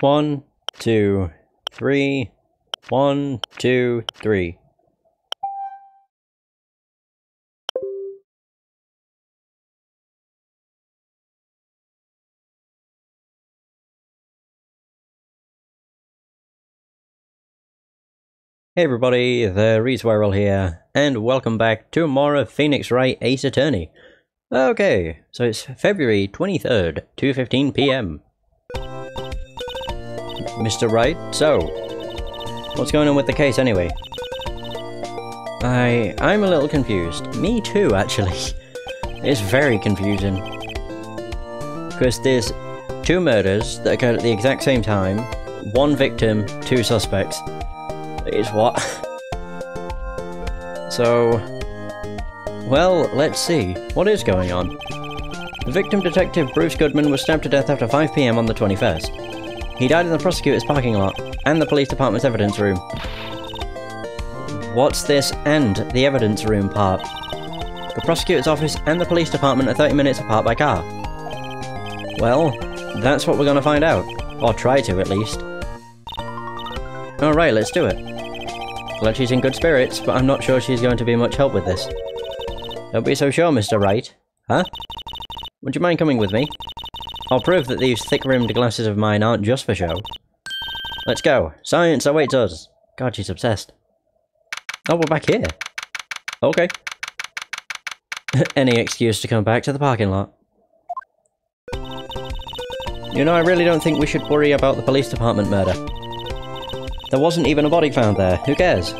1, 2, 3. 1, 2, 3. Hey everybody, the Wright here, and welcome back to more of Phoenix Wright Ace Attorney. Okay, so it's February 23rd, 2:15 PM. Mr. Wright, so, what's going on with the case anyway? I'm a little confused. Me too, actually. It's very confusing. Because there's 2 murders that occurred at the exact same time, 1 victim, 2 suspects. Is what? So, well, let's see. What is going on? The victim, Detective Bruce Goodman, was stabbed to death after 5 PM on the 21st. He died in the prosecutor's parking lot and the police department's evidence room. What's this and the evidence room part? The prosecutor's office and the police department are 30 minutes apart by car. Well, that's what we're gonna find out. Or try to, at least. Alright, let's do it. Glad she's in good spirits, but I'm not sure she's going to be much help with this. Don't be so sure, Mr. Wright. Huh? Would you mind coming with me? I'll prove that these thick-rimmed glasses of mine aren't just for show. Let's go. Science awaits us. God, she's obsessed. Oh, we're back here. Okay. Any excuse to come back to the parking lot. You know, I really don't think we should worry about the police department murder. There wasn't even a body found there. Who cares?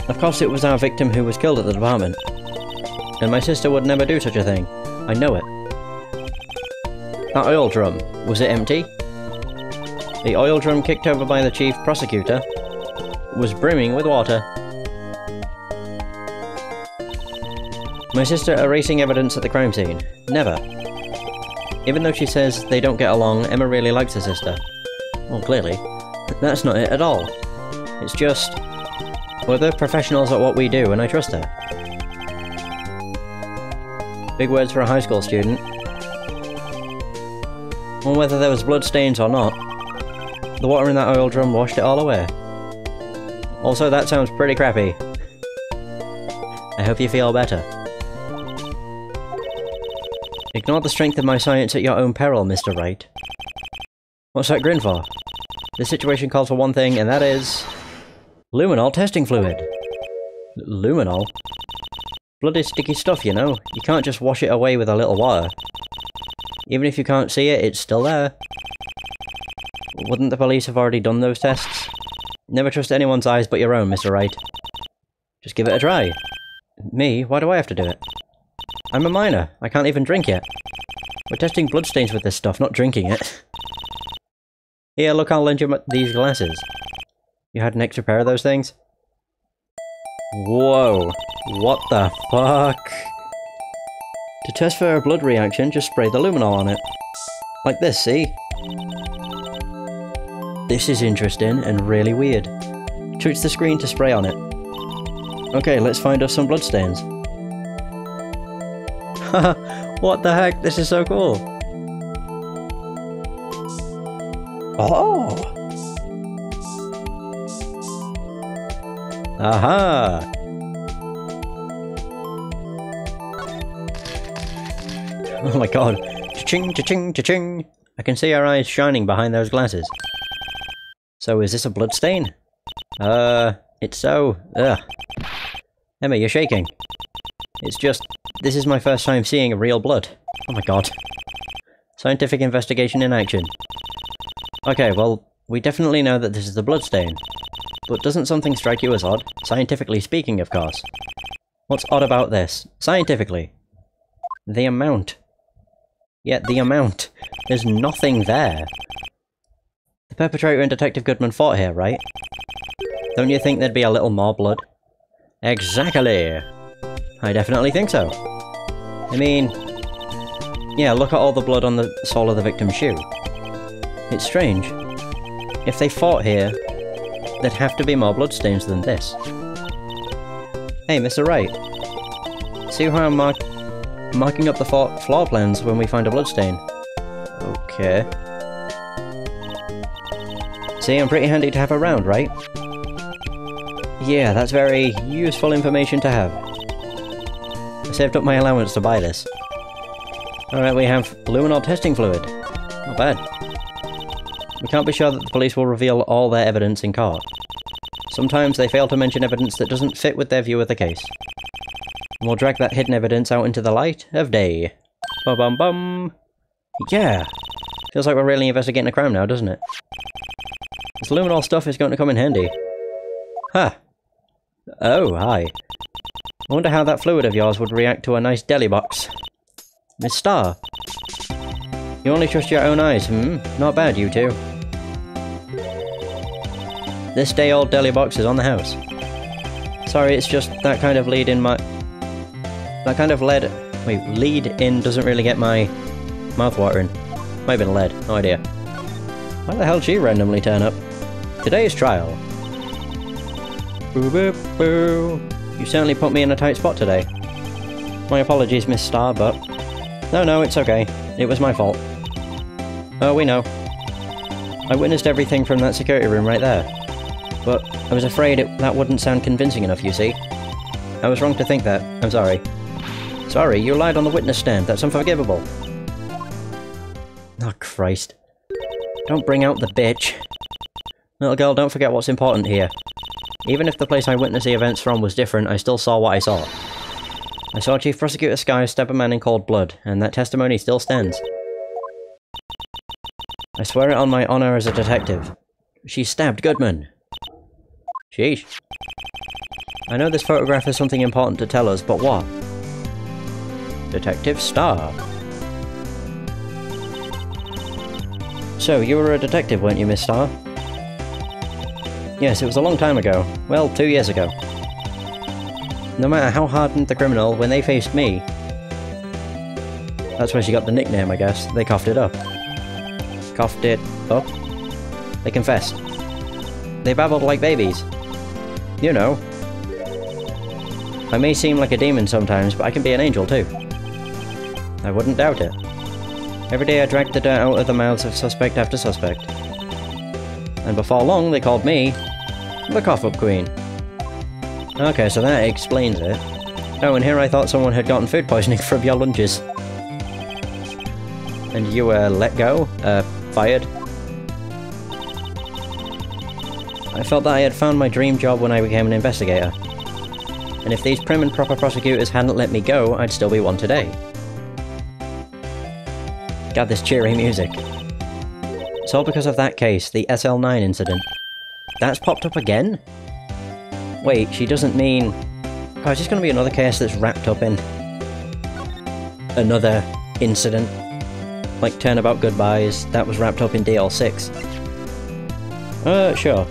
Of course it was our victim who was killed at the department. And my sister would never do such a thing. I know it. That oil drum, was it empty? The oil drum kicked over by the chief prosecutor was brimming with water. My sister erasing evidence at the crime scene. Never. Even though she says they don't get along, Emma really likes her sister. Well, clearly. That's not it at all. It's just, we're the professionals at what we do, and I trust her. Big words for a high school student. Well, whether there was blood stains or not, the water in that oil drum washed it all away. Also, that sounds pretty crappy. I hope you feel better. Ignore the strength of my science at your own peril, Mr. Wright. What's that grin for? This situation calls for one thing, and that is... luminol testing fluid. Luminol? Bloody sticky stuff, you know. You can't just wash it away with a little water. Even if you can't see it, it's still there. Wouldn't the police have already done those tests? Never trust anyone's eyes but your own, Mr. Wright. Just give it a try. Me? Why do I have to do it? I'm a minor. I can't even drink yet. We're testing bloodstains with this stuff, not drinking it. Here, look, I'll lend you these glasses. You had an extra pair of those things? Whoa. What the fuck? To test for a blood reaction, just spray the luminol on it. Like this, see? This is interesting and really weird. Touch the screen to spray on it. Okay, let's find us some bloodstains. Haha, what the heck? This is so cool. Oh! Aha! Oh my god. Cha-ching, cha-ching, cha-ching! I can see our eyes shining behind those glasses. So is this a blood stain? It's so... ugh. Emma, you're shaking. It's just... this is my first time seeing real blood. Oh my god. Scientific investigation in action. Okay, well, we definitely know that this is a blood stain. But doesn't something strike you as odd? Scientifically speaking, of course. What's odd about this? Scientifically. The amount. Yeah, the amount. There's nothing there. The perpetrator and Detective Goodman fought here, right? Don't you think there'd be a little more blood? Exactly! I definitely think so. I mean... yeah, look at all the blood on the sole of the victim's shoe. It's strange. If they fought here, there'd have to be more bloodstains than this. Hey, Mr. Wright. See how I'm marking up the floor plans when we find a bloodstain? Okay. See, I'm pretty handy to have around, right? Yeah, that's very useful information to have. I saved up my allowance to buy this. Alright, we have luminol testing fluid. Not bad. We can't be sure that the police will reveal all their evidence in court. Sometimes they fail to mention evidence that doesn't fit with their view of the case. And we'll drag that hidden evidence out into the light of day. Bum bum bum! Yeah! Feels like we're really investigating a crime now, doesn't it? This luminol stuff is going to come in handy. Huh. Oh, hi. I wonder how that fluid of yours would react to a nice deli box. Miss Starr. You only trust your own eyes, Not bad, you two. This day-old deli box is on the house. Sorry, it's just that kind of lead in my... That kind of lead... Wait, lead in doesn't really get my mouth watering. Might have been lead, no idea. Why the hell did she randomly turn up? Today's trial. Boo boo boo. You certainly put me in a tight spot today. My apologies, Miss Starr, but... No, it's okay. It was my fault. Oh, we know. I witnessed everything from that security room right there. But I was afraid that wouldn't sound convincing enough, you see. I was wrong to think that. I'm sorry. Sorry, you lied on the witness stand. That's unforgivable. Oh, Christ. Don't bring out the bitch. Little girl, don't forget what's important here. Even if the place I witnessed the events from was different, I still saw what I saw. I saw Chief Prosecutor Sky stab a man in cold blood, and that testimony still stands. I swear it on my honor as a detective. She stabbed Goodman. Sheesh. I know this photograph has something important to tell us, but what? Detective Starr. So, you were a detective, weren't you, Miss Starr? Yes, it was a long time ago. Well, 2 years ago. No matter how hardened the criminal, when they faced me... That's where she got the nickname, I guess. They coughed it up. Coughed it up? They confessed. They babbled like babies. You know. I may seem like a demon sometimes, but I can be an angel too. I wouldn't doubt it. Every day I dragged the dirt out of the mouths of suspect after suspect. And before long, they called me the Cough-Up Queen. Okay, so that explains it. Oh, and here I thought someone had gotten food poisoning from your lunches. And you were let go? Fired? I felt that I had found my dream job when I became an investigator. And if these prim and proper prosecutors hadn't let me go, I'd still be one today. God, this cheery music. It's all because of that case, the SL9 incident. That's popped up again? Wait, she doesn't mean... Oh, is this going to be another case that's wrapped up in... another incident? Like Turnabout Goodbyes, that was wrapped up in DL6. Sure.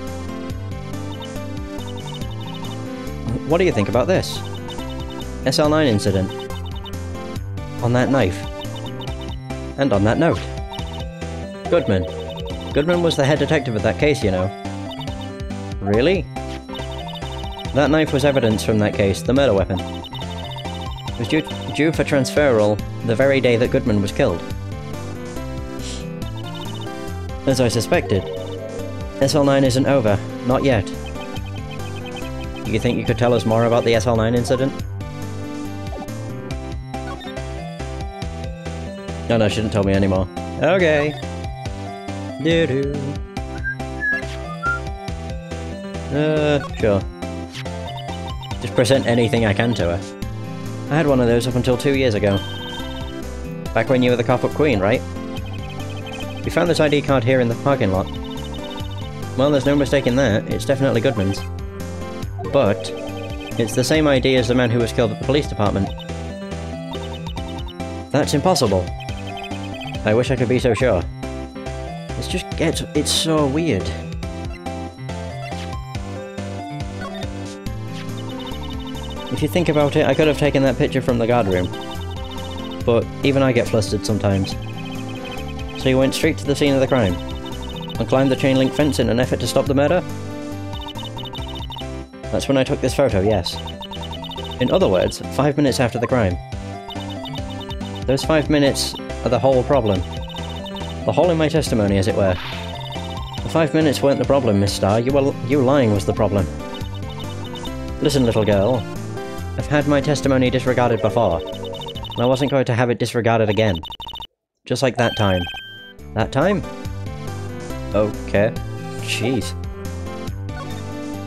What do you think about this? SL9 incident. On that knife. And on that note. Goodman. Goodman was the head detective of that case, you know. Really? That knife was evidence from that case, the murder weapon. It was due for transferal the very day that Goodman was killed. As I suspected. SL9 isn't over. Not yet. You think you could tell us more about the SL9 incident? No, shouldn't tell me anymore. Okay. Doo-doo. Sure. Just present anything I can to her. I had one of those up until 2 years ago. Back when you were the Cough-Up Queen, right? We found this ID card here in the parking lot. Well, there's no mistaking that. It's definitely Goodman's. But it's the same ID as the man who was killed at the police department. That's impossible. I wish I could be so sure. It's so weird. If you think about it, I could have taken that picture from the guard room. But even I get flustered sometimes. So you went straight to the scene of the crime? And climbed the chain link fence in an effort to stop the murder? That's when I took this photo, yes. In other words, 5 minutes after the crime. Those 5 minutes are the whole problem. The hole in my testimony, as it were. The 5 minutes weren't the problem, Miss Starr. You lying was the problem. Listen, little girl. I've had my testimony disregarded before, and I wasn't going to have it disregarded again. Just like that time. That time? Okay. Jeez.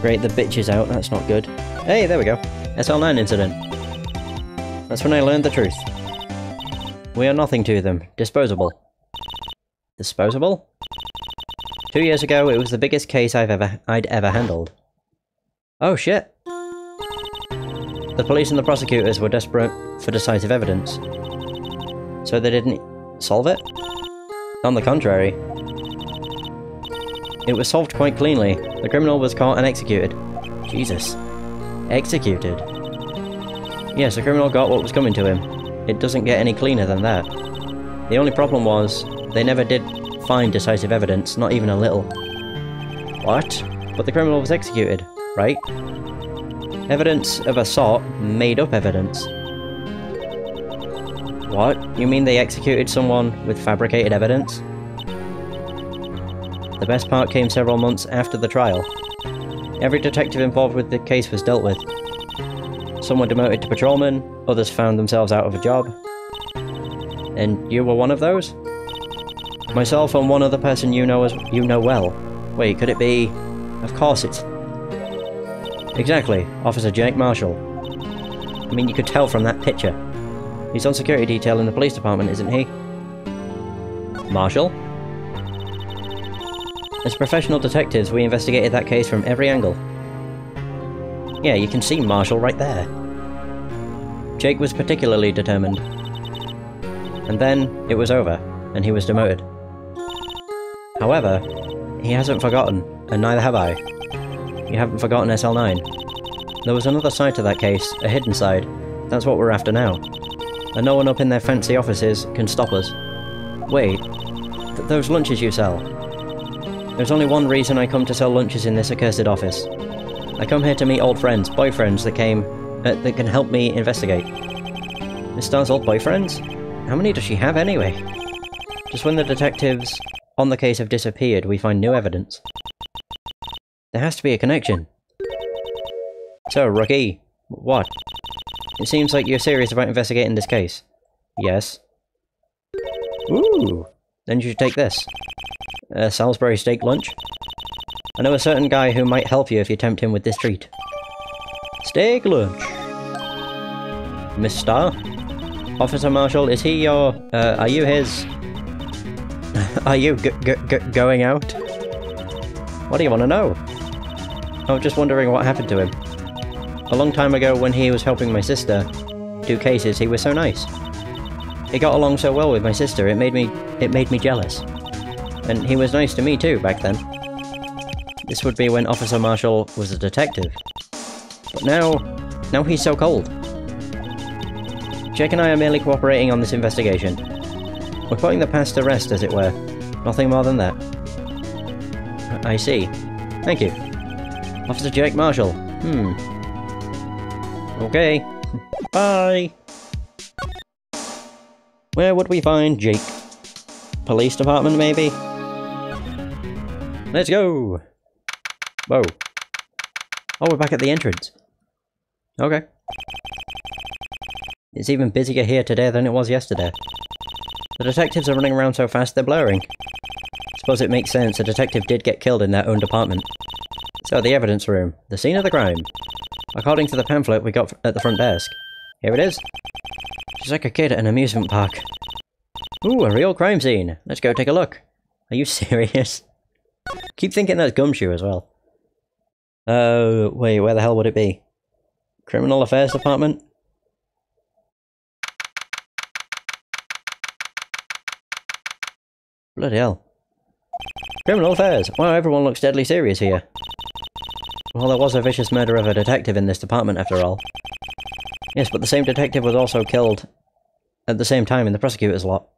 Great, the bitch is out. That's not good. Hey, there we go. SL9 incident. That's when I learned the truth. We are nothing to them. Disposable. Disposable? 2 years ago, it was the biggest case I'd ever handled. Oh shit! The police and the prosecutors were desperate for decisive evidence. So they didn't solve it? On the contrary. It was solved quite cleanly. The criminal was caught and executed. Jesus. Executed? Yes, the criminal got what was coming to him. It doesn't get any cleaner than that. The only problem was, they never did find decisive evidence, not even a little. What? But the criminal was executed, right? Evidence of a sort, made up evidence. What? You mean they executed someone with fabricated evidence? The best part came several months after the trial. Every detective involved with the case was dealt with. Some were demoted to patrolmen, others found themselves out of a job. And you were one of those? Myself and one other person you know well. Wait, could it be... Of course it's... Exactly, Officer Jake Marshall. I mean, you could tell from that picture. He's on security detail in the police department, isn't he? Marshall? As professional detectives, we investigated that case from every angle. Yeah, you can see Marshall right there. Jake was particularly determined. And then, it was over, and he was demoted. However, he hasn't forgotten, and neither have I. You haven't forgotten SL9. There was another side to that case, a hidden side. That's what we're after now. And no one up in their fancy offices can stop us. Wait, those lunches you sell. There's only one reason I come to sell lunches in this accursed office. I come here to meet old friends, boyfriends that can help me investigate. Miss Starr's old boyfriends? How many does she have anyway? Just when the detectives on the case have disappeared, we find new evidence. There has to be a connection. So, rookie, what? It seems like you're serious about investigating this case. Yes. Ooh! Then you should take this. A Salisbury steak lunch. I know a certain guy who might help you if you tempt him with this treat. Steak lunch. Miss Starr? Officer Marshall, is he your... are you his... Are you going out? What do you want to know? I'm just wondering what happened to him. A long time ago when he was helping my sister do cases, he was so nice. He got along so well with my sister, it made me jealous. And he was nice to me too, back then. This would be when Officer Marshall was a detective. But now he's so cold. Jake and I are merely cooperating on this investigation. We're putting the past to rest, as it were. Nothing more than that. I see. Thank you. Officer Jake Marshall. Okay. Bye! Where would we find Jake? Police department, maybe? Let's go! Whoa. Oh, we're back at the entrance. Okay. It's even busier here today than it was yesterday. The detectives are running around so fast they're blurring. Suppose it makes sense, a detective did get killed in their own department. So, the evidence room. The scene of the crime. According to the pamphlet we got at the front desk. Here it is. She's like a kid at an amusement park. Ooh, a real crime scene. Let's go take a look. Are you serious? Keep thinking that's Gumshoe as well. Wait, where the hell would it be? Criminal Affairs Department? Bloody hell. Criminal Affairs! Wow, everyone looks deadly serious here. Well, there was a vicious murder of a detective in this department after all. Yes, but the same detective was also killed at the same time in the prosecutor's lot.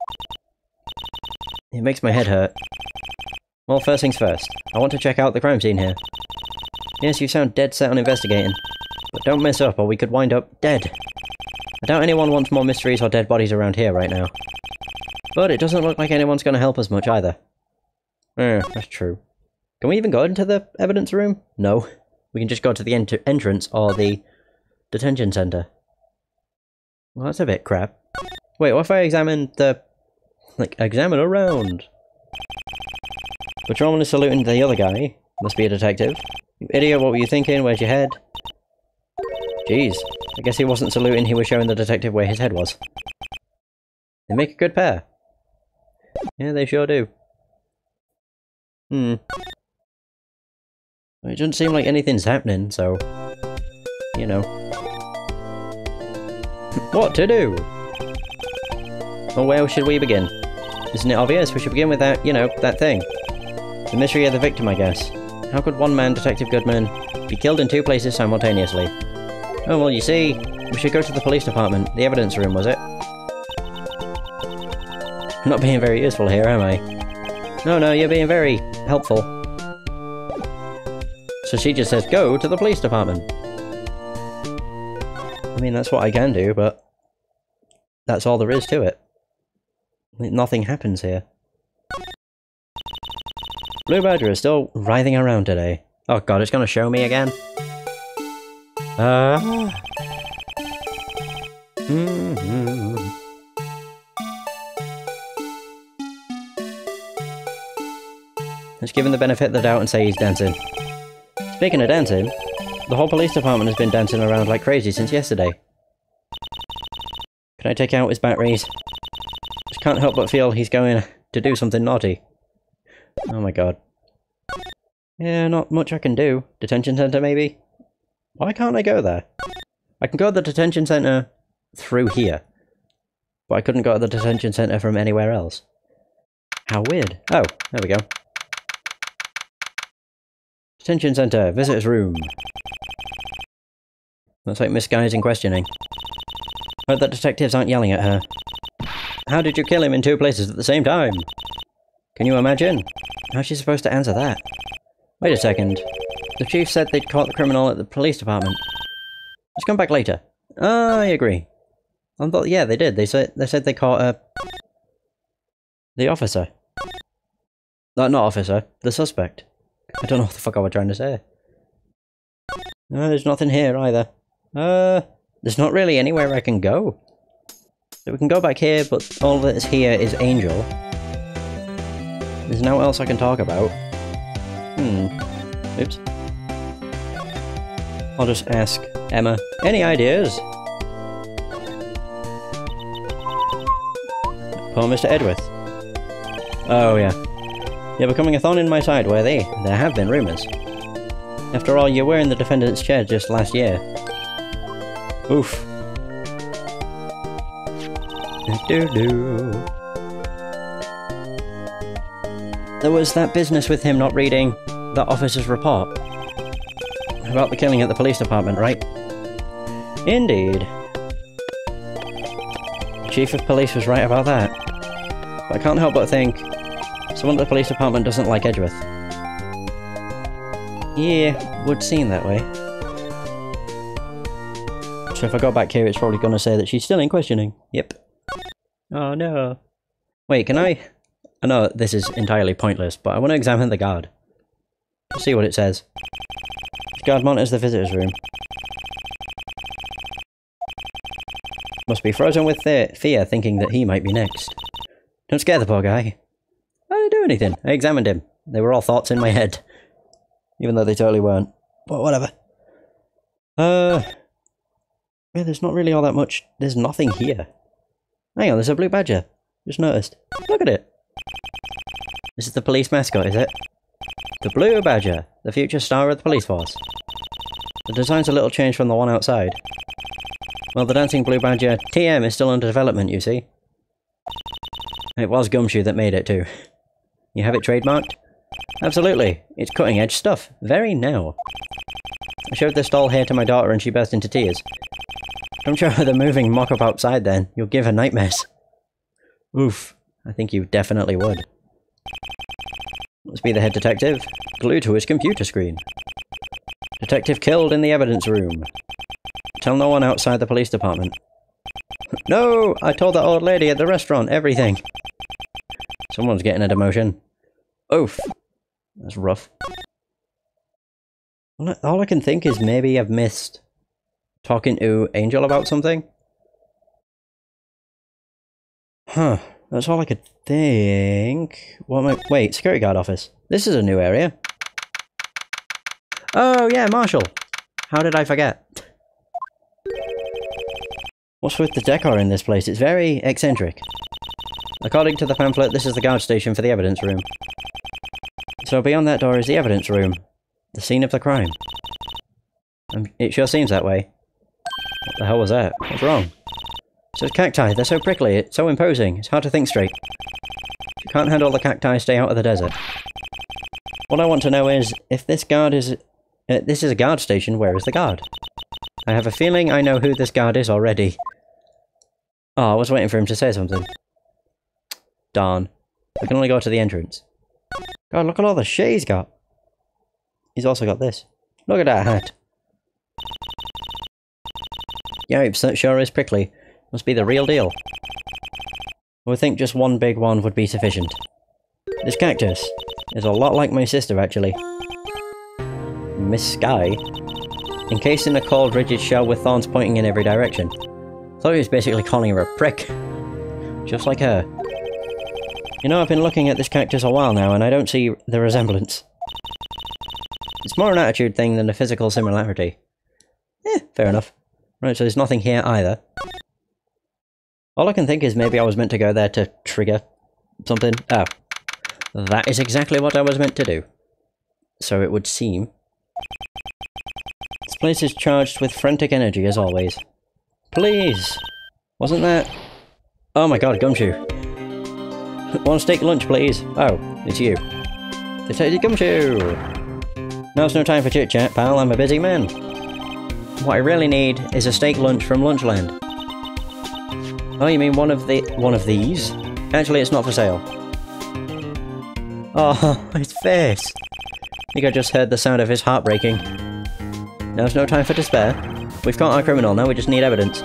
It makes my head hurt. Well, first things first. I want to check out the crime scene here. Yes, you sound dead set on investigating. But don't mess up or we could wind up dead. I doubt anyone wants more mysteries or dead bodies around here right now. But it doesn't look like anyone's going to help us much either. That's true. Can we even go into the evidence room? No. We can just go to the entrance or the detention center. Well, that's a bit crap. Wait, what if I examine the... like, examine around? Patrolman is saluting the other guy. Must be a detective. You idiot, what were you thinking? Where's your head? Jeez. I guess he wasn't saluting, he was showing the detective where his head was. They make a good pair. Yeah, they sure do. It doesn't seem like anything's happening, so... you know. What to do? Well, where should we begin? Isn't it obvious? We should begin with that, you know, that thing. The mystery of the victim, I guess. How could one man, Detective Goodman, be killed in two places simultaneously? Oh, well, you see, we should go to the police department. The evidence room, was it? I'm not being very useful here, am I? No, you're being very helpful. So she just says, go to the police department. I mean, that's what I can do, but that's all there is to it. Nothing happens here. Blue Badger is still writhing around today. Oh god, it's gonna show me again? Let's give him the benefit of the doubt and say he's dancing. Speaking of dancing, the whole police department has been dancing around like crazy since yesterday. Can I take out his batteries? Just can't help but feel he's going to do something naughty. Oh my god. Yeah, not much I can do. Detention center, maybe? Why can't I go there? I can go to the detention center through here. But I couldn't go to the detention center from anywhere else. How weird. Oh, there we go. Detention center, visitor's room. Looks like misguiding questioning. Hope that detectives aren't yelling at her. How did you kill him in two places at the same time? Can you imagine? How's she supposed to answer that? Wait a second. The chief said they'd caught the criminal at the police department. Let's come back later. I agree. I thought, yeah, they did. They said they caught the officer. Not officer. The suspect. I don't know what the fuck I was trying to say. There's nothing here either. There's not really anywhere I can go. So we can go back here, but all that is here is Angel. There's no else I can talk about. Oops. I'll just ask Emma. Any ideas? Poor Mr. Edgeworth. Oh yeah. You're becoming a thorn in my side, worthy. There have been rumours. After all, you were in the defendant's chair just last year. Oof. There was that business with him not reading the officer's report. About the killing at the police department, right? Indeed. The chief of police was right about that. But I can't help but think someone at the police department doesn't like Edgeworth. Yeah, would seem that way. So if I go back here, it's probably going to say that she's still in questioning. Yep. Oh no. Wait, can I know this is entirely pointless, but I want to examine the guard. To see what it says. The guard monitors the visitor's room. Must be frozen with fear, thinking that he might be next. Don't scare the poor guy. I didn't do anything. I examined him. They were all thoughts in my head. Even though they totally weren't. But whatever. Yeah, there's not really all that much. There's nothing here. Hang on, there's a blue badger. Just noticed. Look at it. This is the police mascot, is it? The blue badger, the future star of the police force. The design's a little changed from the one outside. Well, the dancing blue badger TM is still under development, you see. It was Gumshoe that made it too. You have it trademarked? Absolutely. It's cutting edge stuff. Very now. I showed this doll here to my daughter and she burst into tears. Don't show her the moving mock-up outside then. You'll give her nightmares. Oof. I think you definitely would. Must be the head detective. Glued to his computer screen. Detective killed in the evidence room. Tell no one outside the police department. No! I told that old lady at the restaurant everything. Someone's getting a demotion. Oof. That's rough. All I can think is maybe I've missed talking to Angel about something. Huh. That's all I could think. What am I... Wait, security guard office. This is a new area. Oh, yeah, Marshall. How did I forget? What's with the decor in this place? It's very eccentric. According to the pamphlet, this is the guard station for the evidence room. So beyond that door is the evidence room. The scene of the crime. It sure seems that way. What the hell was that? What's wrong? So cacti, they're so prickly, it's so imposing, it's hard to think straight. If you can't handle the cacti, stay out of the desert. What I want to know is, if this guard is... this is a guard station, where is the guard? I have a feeling I know who this guard is already. Oh, I was waiting for him to say something. Darn. I can only go to the entrance. God, look at all the shit he's got. He's also got this. Look at that hat. Yipes, that sure is prickly. Must be the real deal. I would think just one big one would be sufficient. This cactus is a lot like my sister, actually. Miss Sky? Encased in a cold, rigid shell with thorns pointing in every direction. Thought he was basically calling her a prick. Just like her. You know, I've been looking at this cactus a while now, and I don't see the resemblance. It's more an attitude thing than a physical similarity. Fair enough. Right, so there's nothing here either. All I can think is maybe I was meant to go there to trigger something. Oh. That is exactly what I was meant to do. So it would seem. This place is charged with frantic energy, as always. Please! Wasn't that... Oh my god, Gumshoe. One steak lunch, please. Oh, it's you. Detective Gumshoe! Now's no time for chit-chat, pal. I'm a busy man. What I really need is a steak lunch from Lunchland. Oh, you mean one of these? Actually, it's not for sale. Oh, his face! I think I just heard the sound of his heart breaking. Now's no time for despair. We've caught our criminal, now we just need evidence.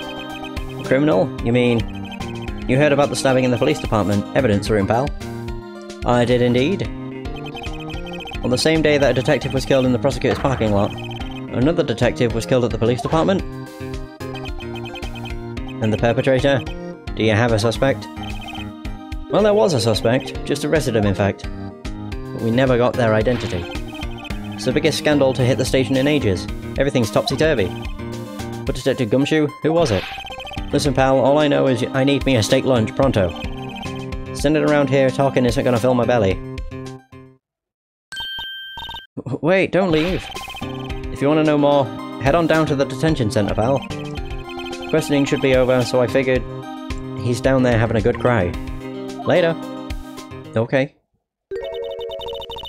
Criminal? You mean... You heard about the stabbing in the police department. Evidence room, pal. I did indeed. On the same day that a detective was killed in the prosecutor's parking lot, another detective was killed at the police department? And the perpetrator? Do you have a suspect? Well, there was a suspect. Just arrested him, in fact. But we never got their identity. It's the biggest scandal to hit the station in ages. Everything's topsy-turvy. But Detective Gumshoe, who was it? Listen, pal, all I know is I need me a steak lunch, pronto. Standing around here talking isn't gonna fill my belly. Wait, don't leave. If you want to know more, head on down to the detention center, pal. Questioning should be over, so I figured he's down there having a good cry. Later. Okay.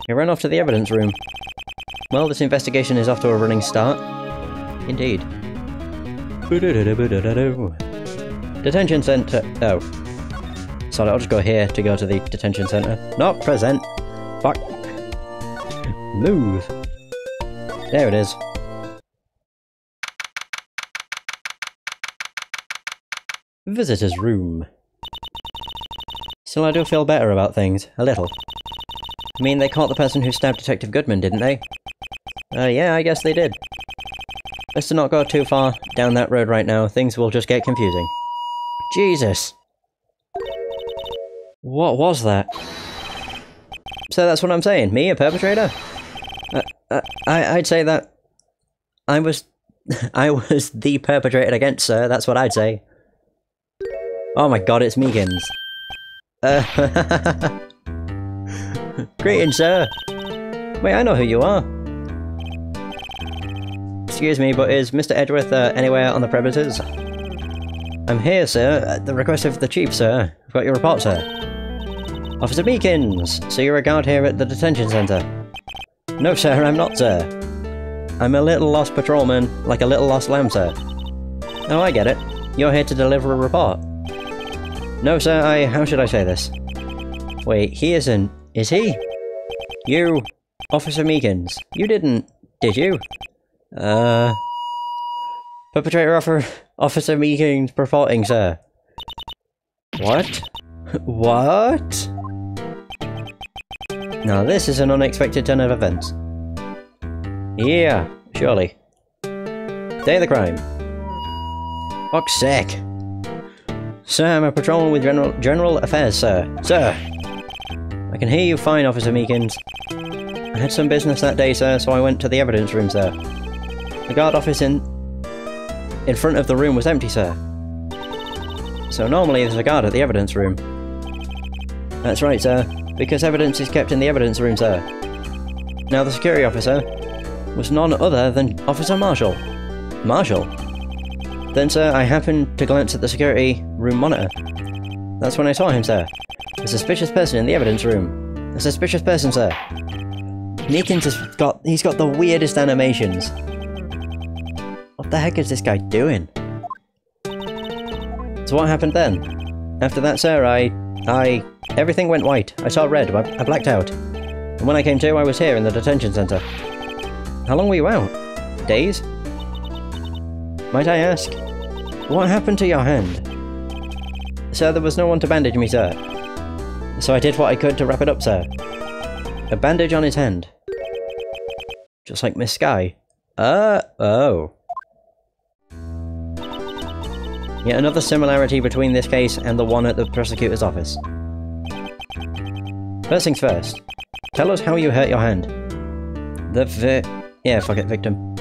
He ran off to the evidence room. Well, this investigation is off to a running start. Indeed. Detention center. Oh. Sorry, I'll just go here to go to the detention center. Not present. Fuck. Move. There it is. Visitor's room. Still, I do feel better about things. A little. I mean, they caught the person who stabbed Detective Goodman, didn't they? Yeah, I guess they did. Best to not go too far down that road right now. Things will just get confusing. Jesus! What was that? So that's what I'm saying. Me, a perpetrator? I'd say that I was the perpetrator against, sir. That's what I'd say. Oh my god, it's Meekins. Greetings, sir. Wait, I know who you are. Excuse me, but is Mr. Edgeworth anywhere on the premises? I'm here, sir, at the request of the chief, sir. I've got your report, sir. Officer Meekins, so you're a guard here at the detention centre? No, sir, I'm not, sir. I'm a little lost patrolman, like a little lost lamb, sir. Oh, I get it. You're here to deliver a report. No, sir, how should I say this? Wait, he isn't... Is he? You, Officer Meekins, you didn't... Did you? Perpetrator Officer Meekins reporting, sir. What? What? Now this is an unexpected turn of events. Yeah, surely. Day of the crime. Fuck's sake. Sir, I'm a patrolman with General Affairs, sir. Sir! I can hear you fine, Officer Meekins. I had some business that day, sir, so I went to the evidence room, sir. The guard office in front of the room was empty, sir. So normally there's a guard at the evidence room. That's right, sir, because evidence is kept in the evidence room, sir. Now the security officer was none other than Officer Marshall. Marshall? Then, sir, I happened to glance at the security room monitor. That's when I saw him, sir. A suspicious person in the evidence room. A suspicious person, sir. Meekins he's got the weirdest animations. What the heck is this guy doing? So what happened then? After that, sir, everything went white. I saw red. I blacked out. And when I came to, I was here in the detention center. How long were you out? Days? Might I ask, what happened to your hand? Sir, there was no one to bandage me, sir. So I did what I could to wrap it up, sir. A bandage on his hand. Just like Miss Sky. Oh. Yet another similarity between this case and the one at the prosecutor's office. First things first. Tell us how you hurt your hand. Yeah, fuck it, victim.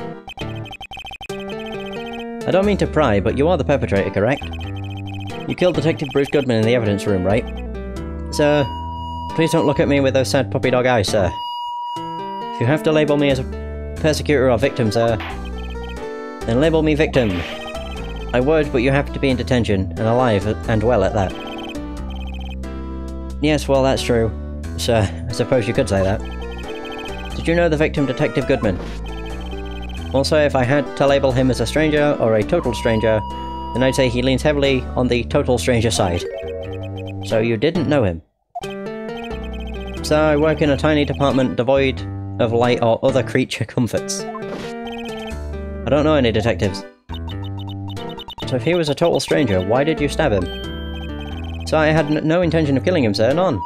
I don't mean to pry, but you are the perpetrator, correct? You killed Detective Bruce Goodman in the evidence room, right? Sir, please don't look at me with those sad puppy dog eyes, sir. If you have to label me as a persecutor or victim, sir, then label me victim. I would, but you have to be in detention, and alive and well at that. Yes, well, that's true. Sir, I suppose you could say that. Did you know the victim, Detective Goodman? Also, if I had to label him as a stranger or a total stranger, then I'd say he leans heavily on the total stranger side. So you didn't know him. So I work in a tiny department devoid of light or other creature comforts. I don't know any detectives. So if he was a total stranger, why did you stab him? So I had no intention of killing him, sir, none.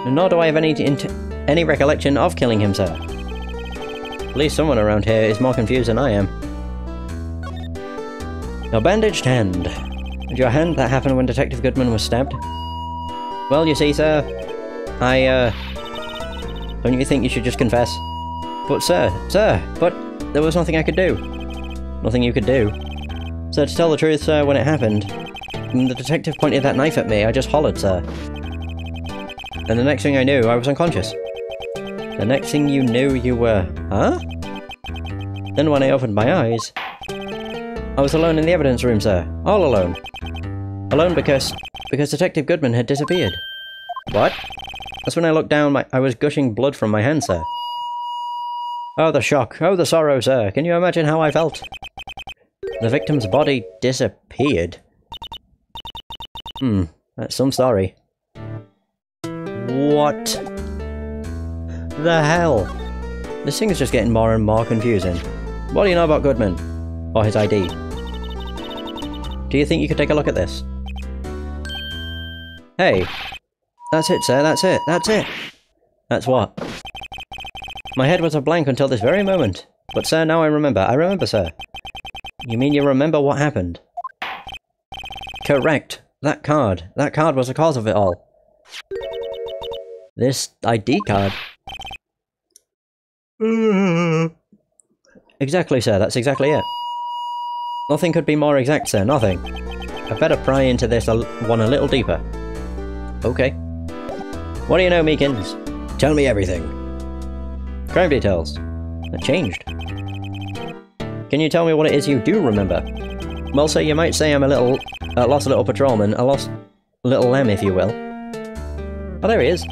Nor do I have any recollection of killing him, sir. At least someone around here is more confused than I am. Your bandaged hand. And your hand that happened when Detective Goodman was stabbed? Well, you see, sir, don't you think you should just confess? But sir, but there was nothing I could do. Nothing you could do. So to tell the truth, sir, when it happened, when the detective pointed that knife at me, I just hollered, sir. And the next thing I knew, I was unconscious. The next thing you knew, you were... Huh? Then when I opened my eyes, I was alone in the evidence room, sir. All alone. Alone because Detective Goodman had disappeared. What? That's when I looked down, I was gushing blood from my hand, sir. Oh, the shock. Oh, the sorrow, sir. Can you imagine how I felt? The victim's body disappeared. That's some story. What the hell? This thing is just getting more and more confusing. What do you know about Goodman? Or his ID? Do you think you could take a look at this? Hey! That's it, sir, that's it, that's it! That's what? My head was a blank until this very moment. But sir, now I remember, sir. You mean you remember what happened? Correct. That card was the cause of it all. This ID card? Exactly, sir, that's exactly it. Nothing could be more exact, sir, nothing. I better pry into this one a little deeper. Okay. What do you know, Meekins? Tell me everything. Crime details. That changed. Can you tell me what it is you do remember? Well, sir, you might say I'm a lost little patrolman, a lost little lamb, if you will. Oh, there he is.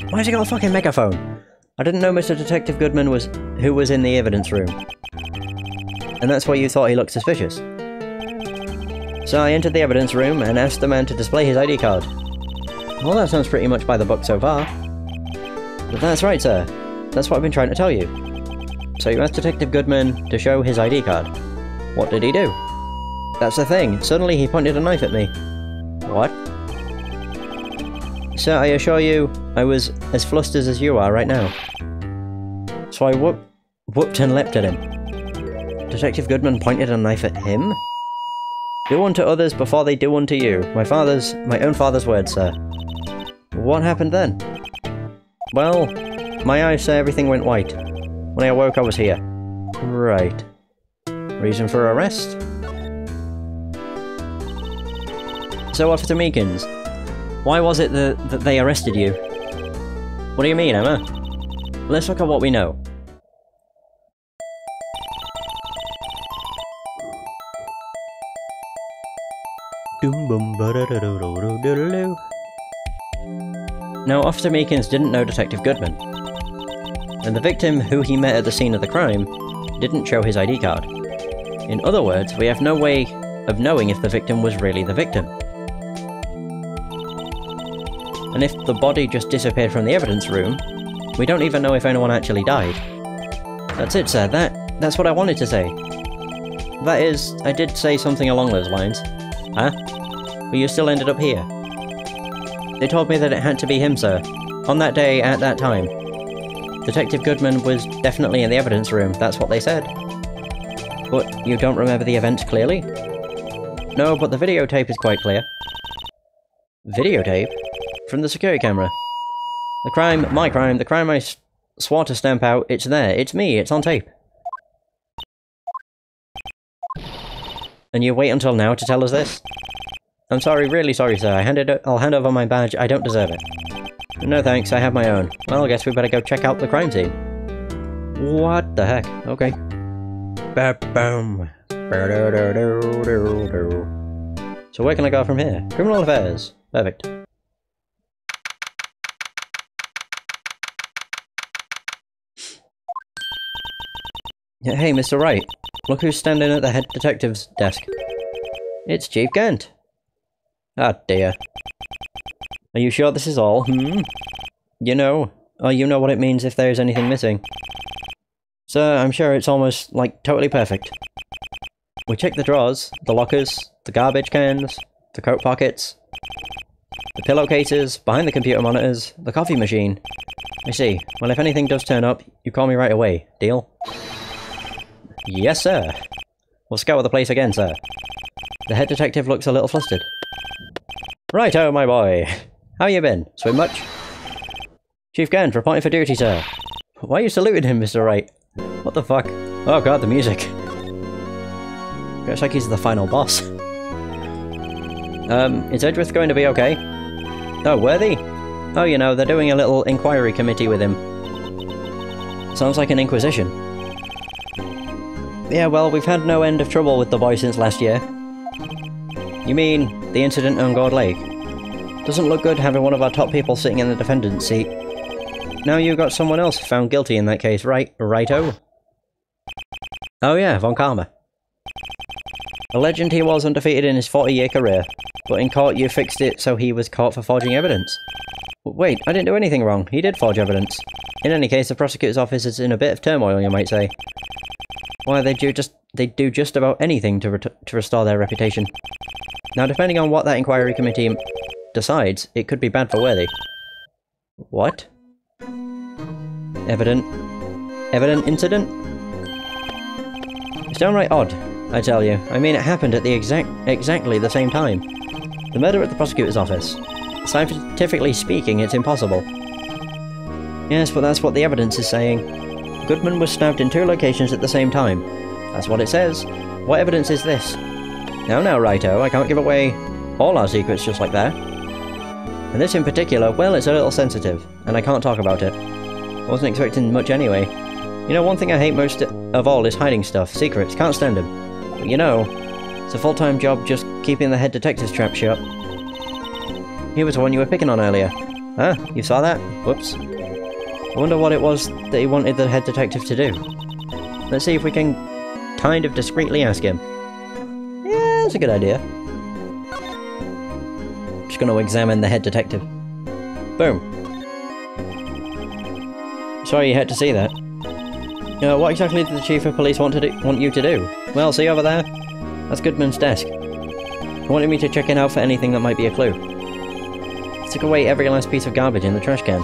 Why has he got a fucking megaphone? I didn't know Mr. Detective Goodman was in the evidence room. And that's why you thought he looked suspicious. So I entered the evidence room and asked the man to display his ID card. Well, that sounds pretty much by the book so far. But that's right, sir. That's what I've been trying to tell you. So you asked Detective Goodman to show his ID card. What did he do? That's the thing. Suddenly he pointed a knife at me. What? Sir, I assure you, I was as flustered as you are right now. So I whooped and leapt at him. Detective Goodman pointed a knife at him? Do unto others before they do unto you. My own father's words, sir. What happened then? Well, my eyes say everything went white. When I awoke, I was here. Right. Reason for arrest? So, Officer Meekins, why was it that they arrested you? What do you mean, Emma? Let's look at what we know. Now, Officer Meekins didn't know Detective Goodman, and the victim who he met at the scene of the crime didn't show his ID card. In other words, we have no way of knowing if the victim was really the victim. And if the body just disappeared from the evidence room, we don't even know if anyone actually died. That's it, sir. That's what I wanted to say. That is, I did say something along those lines. Huh? But you still ended up here. They told me that it had to be him, sir. On that day, at that time. Detective Goodman was definitely in the evidence room, that's what they said. But you don't remember the events clearly? No, but the videotape is quite clear. Videotape? From the security camera. The crime, the crime I swore to stamp out, it's there, it's me, it's on tape. And you wait until now to tell us this? I'm sorry, really sorry, sir. I'll hand over my badge. I don't deserve it. No thanks, I have my own. Well, I guess we better go check out the crime scene. What the heck? Okay. Ba-boom. So where can I go from here? Criminal affairs. Perfect. Hey, Mr. Wright. Look who's standing at the head detective's desk. It's Chief Kent. Ah, dear. Are you sure this is all? You know what it means if there's anything missing. Sir, I'm sure it's almost, like, totally perfect. We checked the drawers, the lockers, the garbage cans, the coat pockets, the pillowcases, behind the computer monitors, the coffee machine. I see. Well, if anything does turn up, you call me right away. Deal? Yes, sir. We'll scour the place again, sir. The head detective looks a little flustered. Righto, my boy. How you been? Swim much? Chief Kent, reporting for duty, sir. Why are you saluting him, Mr. Wright? What the fuck? Oh god, the music. Looks like he's the final boss. Is Edgeworth going to be okay? Oh, Worthy? Oh, you know, they're doing a little inquiry committee with him. Sounds like an inquisition. Yeah, well, we've had no end of trouble with the boy since last year. You mean, the incident on Gourd Lake? Doesn't look good having one of our top people sitting in the defendant's seat. Now you got someone else found guilty in that case, right? Righto? Oh yeah, Von Karma. A legend he was undefeated in his 40-year career, but in court you fixed it so he was caught for forging evidence. Wait, I didn't do anything wrong. He did forge evidence. In any case, the prosecutor's office is in a bit of turmoil, you might say. Why, they do just about anything to restore their reputation. Now, depending on what that inquiry committee decides, it could be bad for Worthy. What? Evident incident? It's downright odd, I tell you. I mean, it happened at the exactly the same time. The murder at the prosecutor's office. Scientifically speaking, it's impossible. Yes, but that's what the evidence is saying. Goodman was stabbed in 2 locations at the same time. That's what it says. What evidence is this? Now, Righto, I can't give away all our secrets just like that. And this in particular, well, it's a little sensitive, and I can't talk about it. I wasn't expecting much anyway. You know, one thing I hate most of all is hiding stuff, secrets, can't stand them. But you know, it's a full-time job just keeping the head detective's trap shut. He was the one you were picking on earlier. Huh? You saw that? Whoops. I wonder what it was that he wanted the head detective to do. Let's see if we can kind of discreetly ask him. Yeah, that's a good idea. Just gonna examine the head detective. Boom. Sorry you had to see that. What exactly did the Chief of Police want you to do? Well, see over there? That's Goodman's desk. He wanted me to check it out for anything that might be a clue. Took away every last piece of garbage in the trash can.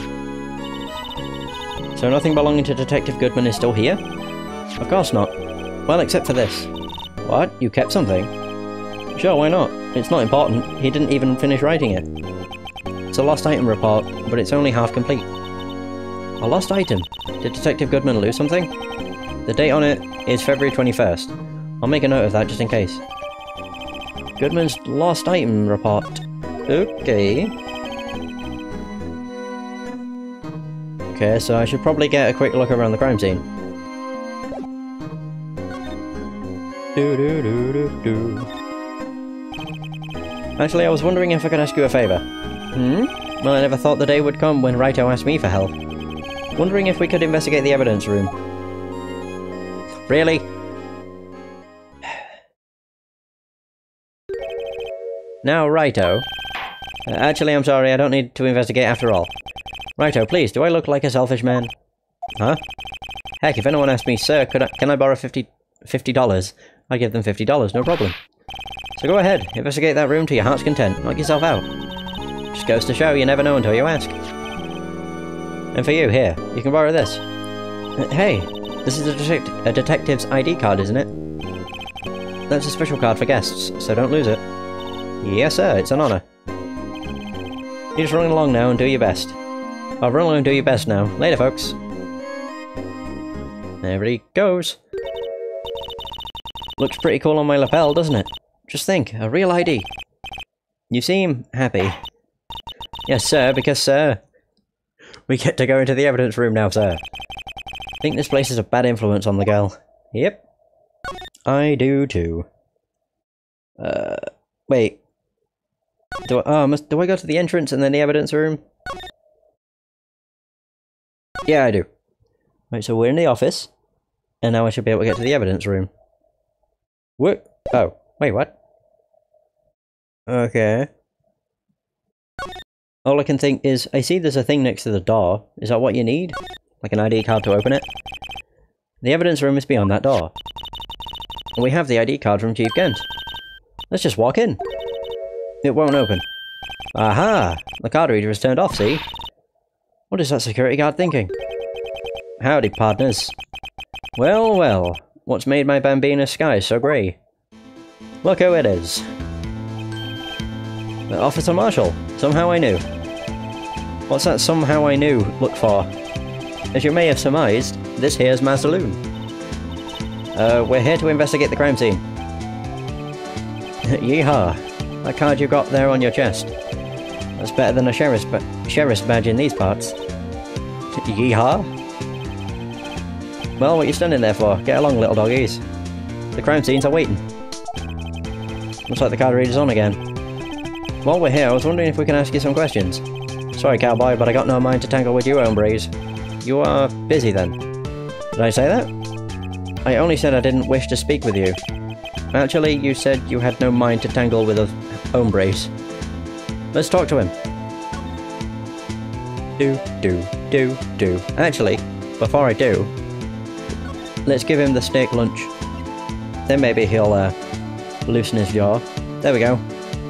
So nothing belonging to Detective Goodman is still here? Of course not. Well, except for this. What? You kept something? Sure, why not? It's not important. He didn't even finish writing it. It's a lost item report, but it's only half complete. A lost item? Did Detective Goodman lose something? The date on it is February 21st. I'll make a note of that just in case. Goodman's lost item report. Okay. Okay, so I should probably get a quick look around the crime scene. Actually, I was wondering if I could ask you a favour. Well, I never thought the day would come when Wright asked me for help. Wondering if we could investigate the evidence room. Really? Now, Righto. Actually, I'm sorry, I don't need to investigate after all. Righto, please, do I look like a selfish man? Huh? Heck, if anyone asked me, sir, can I borrow $50? I'd give them $50, no problem. So go ahead, investigate that room to your heart's content, knock yourself out. Just goes to show you never know until you ask. And for you, here, you can borrow this. Hey, this is a detective's ID card, isn't it? That's a special card for guests, so don't lose it. Yes, sir, it's an honour. You just run along now and do your best. I'll run along and do your best now. Later, folks. There he goes. Looks pretty cool on my lapel, doesn't it? Just think, a real ID. You seem happy. Yes, sir, because, sir, we get to go into the evidence room now, sir. I think this place is a bad influence on the girl. Yep. I do too. Wait. Do I go to the entrance and then the evidence room? Yeah, I do. Right, so we're in the office. And now I should be able to get to the evidence room. What? Oh, wait, what? Okay. All I can think is, I see there's a thing next to the door. Is that what you need? Like an ID card to open it? The evidence room is beyond that door. And we have the ID card from Chief Kent. Let's just walk in. It won't open. Aha! The card reader is turned off, see? What is that security guard thinking? Howdy, partners. Well, well. What's made my Bambina sky so grey? Look who it is. Officer Marshall. Somehow I knew. What's that somehow I knew look for? As you may have surmised, this here's my saloon. We're here to investigate the crime scene. Yeehaw. That card you got there on your chest. That's better than a sheriff's badge in these parts. Yeehaw? Well, what you standing there for? Get along, little doggies. The crime scenes are waiting. Looks like the card reader's on again. While we're here, I was wondering if we can ask you some questions. Sorry, cowboy, but I got no mind to tangle with you, hombres. You are busy, then. Did I say that? I only said I didn't wish to speak with you. Actually, you said you had no mind to tangle with hombres. Let's talk to him. Do. Actually, before I do, let's give him the steak lunch. Then maybe he'll, loosen his jaw. There we go.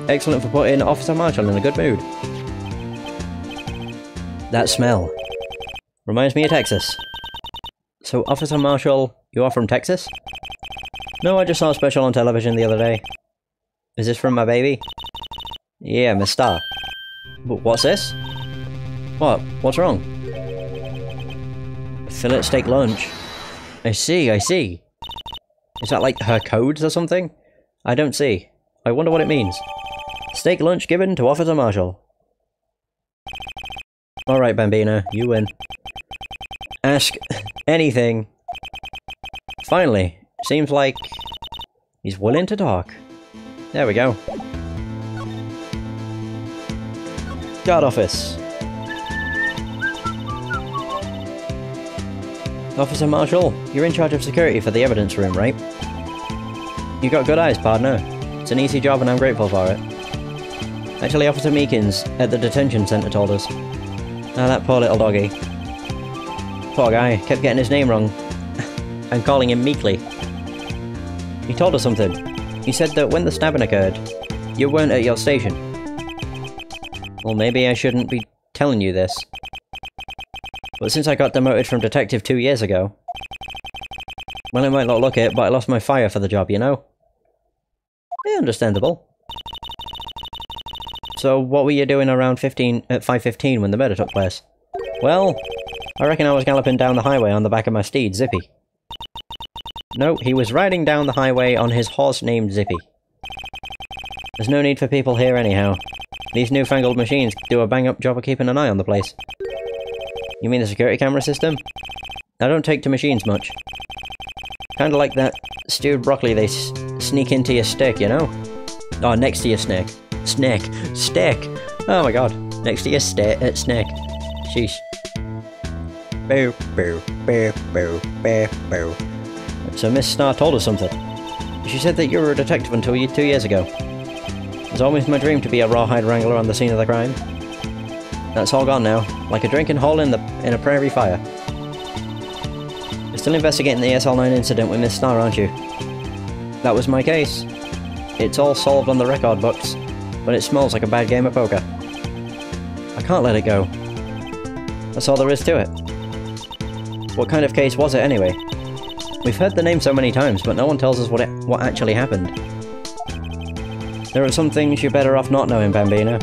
Excellent for putting Officer Marshall in a good mood. That smell reminds me of Texas. So, Officer Marshall, you are from Texas? No, I just saw a special on television the other day. Is this from my baby? Yeah, Miss Star. But what's this? What? What's wrong? Fillet steak lunch. I see. Is that like her codes or something? I don't see. I wonder what it means. Steak lunch given to Officer Marshall. Alright, Bambina, you win. Ask anything. Finally, seems like he's willing to talk. There we go. Guard office. Officer Marshall, you're in charge of security for the evidence room, right? You got good eyes, partner. It's an easy job and I'm grateful for it. Actually, Officer Meekins at the detention centre told us. Ah, that poor little doggy. Poor guy, kept getting his name wrong. And calling him Meekly. He told us something. He said that when the stabbing occurred, you weren't at your station. Well, maybe I shouldn't be telling you this. But since I got demoted from detective 2 years ago... Well, it might not look it, but I lost my fire for the job, you know? Yeah, understandable. So, what were you doing around 5:15 when the murder took place? Well, I reckon I was galloping down the highway on the back of my steed, Zippy. No, he was riding down the highway on his horse named Zippy. There's no need for people here anyhow. These newfangled machines do a bang-up job of keeping an eye on the place. You mean the security camera system? I don't take to machines much. Kinda like that stewed broccoli they sneak into your steak, you know? Oh, next to your snake. Snake. Steak! Oh my god. Next to your snake. Sheesh. Boo, boo, boo, boo, boo, boo. So Miss Starr told us something. She said that you were a detective until 2 years ago. It was always my dream to be a rawhide wrangler on the scene of the crime. That's all gone now, like a drinking hole in a prairie fire. You're still investigating the SL9 incident with Miss Starr, aren't you? That was my case. It's all solved on the record books, but it smells like a bad game of poker. I can't let it go. That's all there is to it. What kind of case was it anyway? We've heard the name so many times, but no one tells us what actually happened. There are some things you're better off not knowing, Bambino.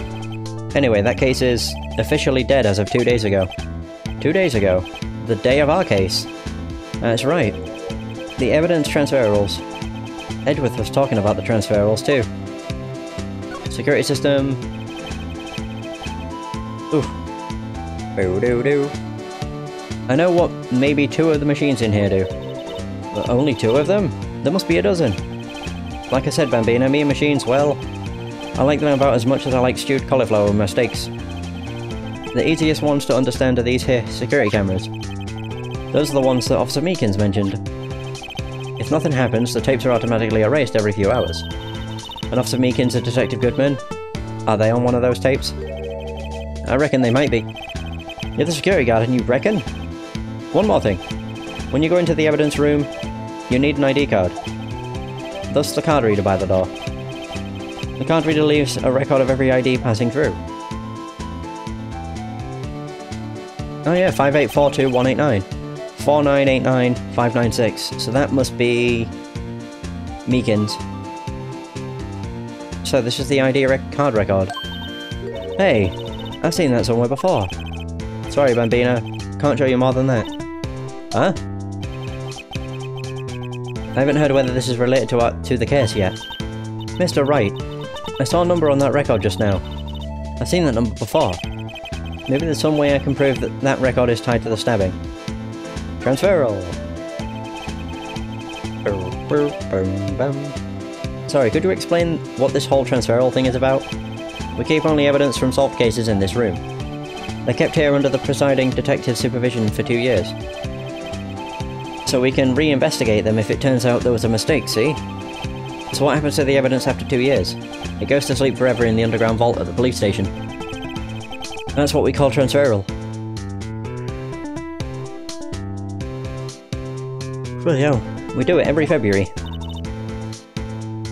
Anyway, that case is officially dead as of 2 days ago. 2 days ago? The day of our case? That's right. The evidence transfer rules. Edgeworth was talking about the transfer rules too. Security system... Oof. Boo-doo-doo. I know what maybe 2 of the machines in here do. But only 2 of them? There must be a dozen. Like I said, Bambino, me and machines, well... I like them about as much as I like stewed cauliflower with my steaks. The easiest ones to understand are these here security cameras. Those are the ones that Officer Meekins mentioned. If nothing happens, the tapes are automatically erased every few hours. And Officer Meekins and Detective Goodman, are they on one of those tapes? I reckon they might be. You're the security guard and you reckon? One more thing. When you go into the evidence room, you need an ID card. Thus the card reader by the door. The card reader leaves a record of every ID passing through. Oh yeah, 5842189. 4989596. So that must be... Meekins. So this is the ID card record. Hey, I've seen that somewhere before. Sorry, Bambino. Can't show you more than that. Huh? I haven't heard whether this is related to the case yet. Mr. Wright, I saw a number on that record just now. I've seen that number before. Maybe there's some way I can prove that that record is tied to the stabbing. Transferal! Sorry, could you explain what this whole transferal thing is about? We keep only evidence from solved cases in this room. They're kept here under the presiding detective's supervision for 2 years. So we can re-investigate them if it turns out there was a mistake, see? So what happens to the evidence after 2 years? It goes to sleep forever in the underground vault at the police station. That's what we call transferal. Well, yeah, we do it every February.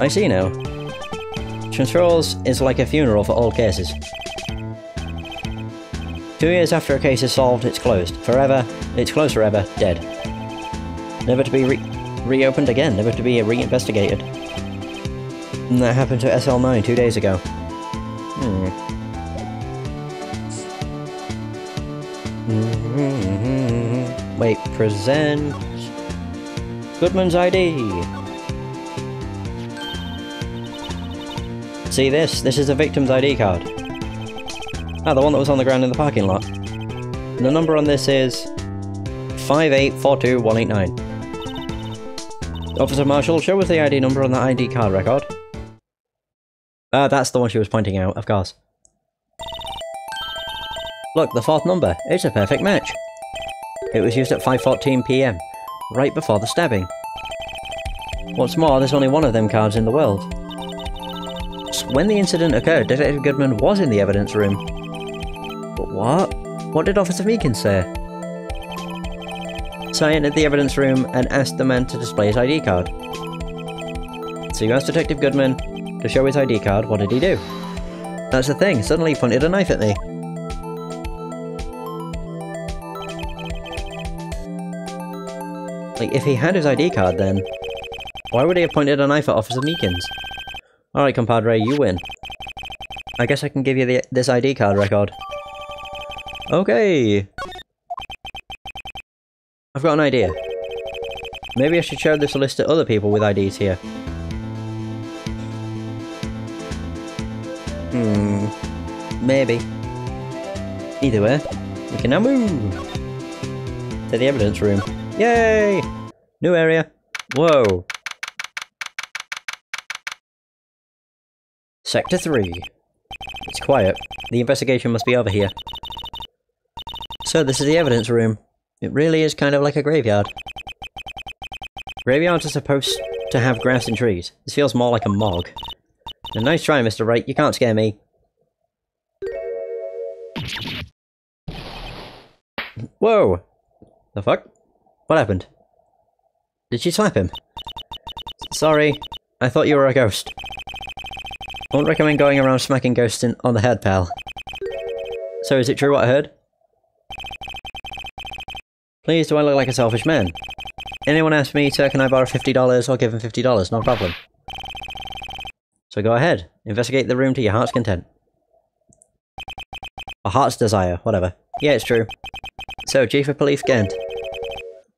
I see now. Transferals is like a funeral for all cases. 2 years after a case is solved, it's closed. Forever. It's closed forever. Dead. Never to be reopened again. Never to be re-investigated. And that happened to SL9 2 days ago. Wait, present... Goodman's ID! See this? This is a victim's ID card. Ah, the one that was on the ground in the parking lot. And the number on this is... 5842189. Officer Marshall, show us the ID number on the ID card record. Ah, that's the one she was pointing out, of course. Look, the 4th number. It's a perfect match. It was used at 5:14 PM, right before the stabbing. What's more, there's only one of them cards in the world. When the incident occurred, Detective Goodman was in the evidence room. But what? What did Officer Meekins say? So I entered the evidence room and asked the man to display his ID card. So you asked Detective Goodman to show his ID card, what did he do? That's the thing, suddenly he pointed a knife at me. Like, if he had his ID card then, why would he have pointed a knife at Officer Meekins? Alright, compadre, you win. I guess I can give you this ID card record. Okay! I've got an idea. Maybe I should show this list to other people with IDs here. Maybe. Either way, we can now move to the evidence room. Yay! New area. Whoa. Sector 3. It's quiet. The investigation must be over here. So this is the evidence room. It really is kind of like a graveyard. Graveyards are supposed to have grass and trees. This feels more like a morgue. A nice try, Mr. Wright. You can't scare me. Whoa! The fuck? What happened? Did she slap him? Sorry, I thought you were a ghost. I won't recommend going around smacking ghosts on the head, pal. So is it true what I heard? Please, do I look like a selfish man? Anyone asks me, sir, can I borrow $50? I'll give him $50, no problem. So go ahead, investigate the room to your heart's content. Or heart's desire, whatever. Yeah, it's true. So, Chief of Police Kent.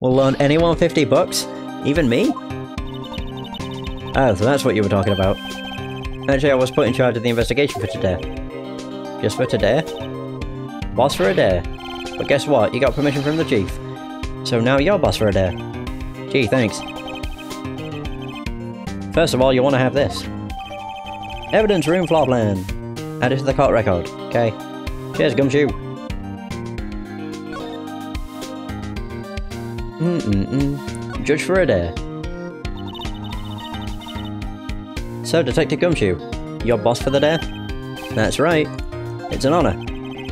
Will loan anyone $50? Even me? Oh, so that's what you were talking about. Actually, I was put in charge of the investigation for today. Just for today? Boss for a day. But guess what? You got permission from the Chief. So now you're boss for a day. Gee, thanks. First of all, you want to have this. Evidence room floor plan. Add it to the court record. Okay. Cheers, Gumshoe. Judge for a day. So, Detective Gumshoe, you're boss for the day? That's right. It's an honour.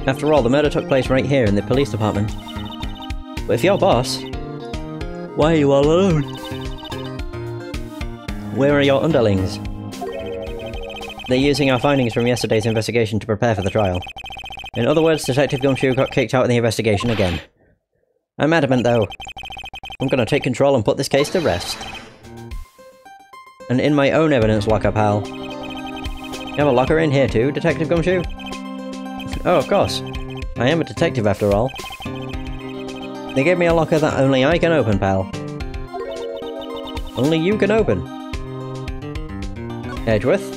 After all, the murder took place right here in the police department. But if you're boss, why are you all alone? Where are your underlings? They're using our findings from yesterday's investigation to prepare for the trial. In other words, Detective Gumshoe got kicked out of the investigation again. I'm adamant, though. I'm gonna take control and put this case to rest. And in my own evidence locker, pal. You have a locker in here too, Detective Gumshoe? Oh, of course. I am a detective after all. They gave me a locker that only I can open, pal. Only you can open. Edgeworth?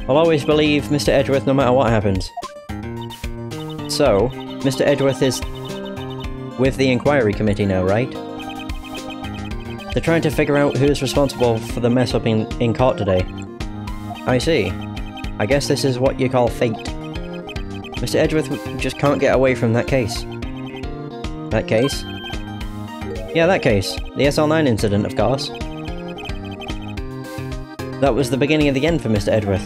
I'll always believe Mr. Edgeworth no matter what happens. So, Mr. Edgeworth is with the inquiry committee now, right? They're trying to figure out who's responsible for the mess up in court today. I see. I guess this is what you call fate. Mr. Edgeworth just can't get away from that case. That case? Yeah, that case. The SL9 incident, of course. That was the beginning of the end for Mr. Edgeworth.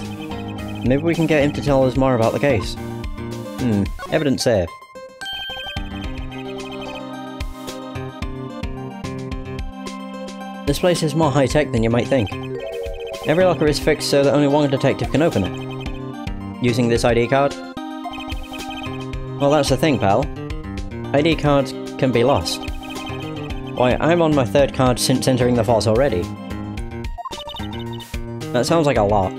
Maybe we can get him to tell us more about the case. Evidence safe. This place is more high-tech than you might think. Every locker is fixed so that only one detective can open it. Using this ID card? Well, that's the thing, pal. ID cards can be lost. Why, I'm on my third card since entering the force already. That sounds like a lot.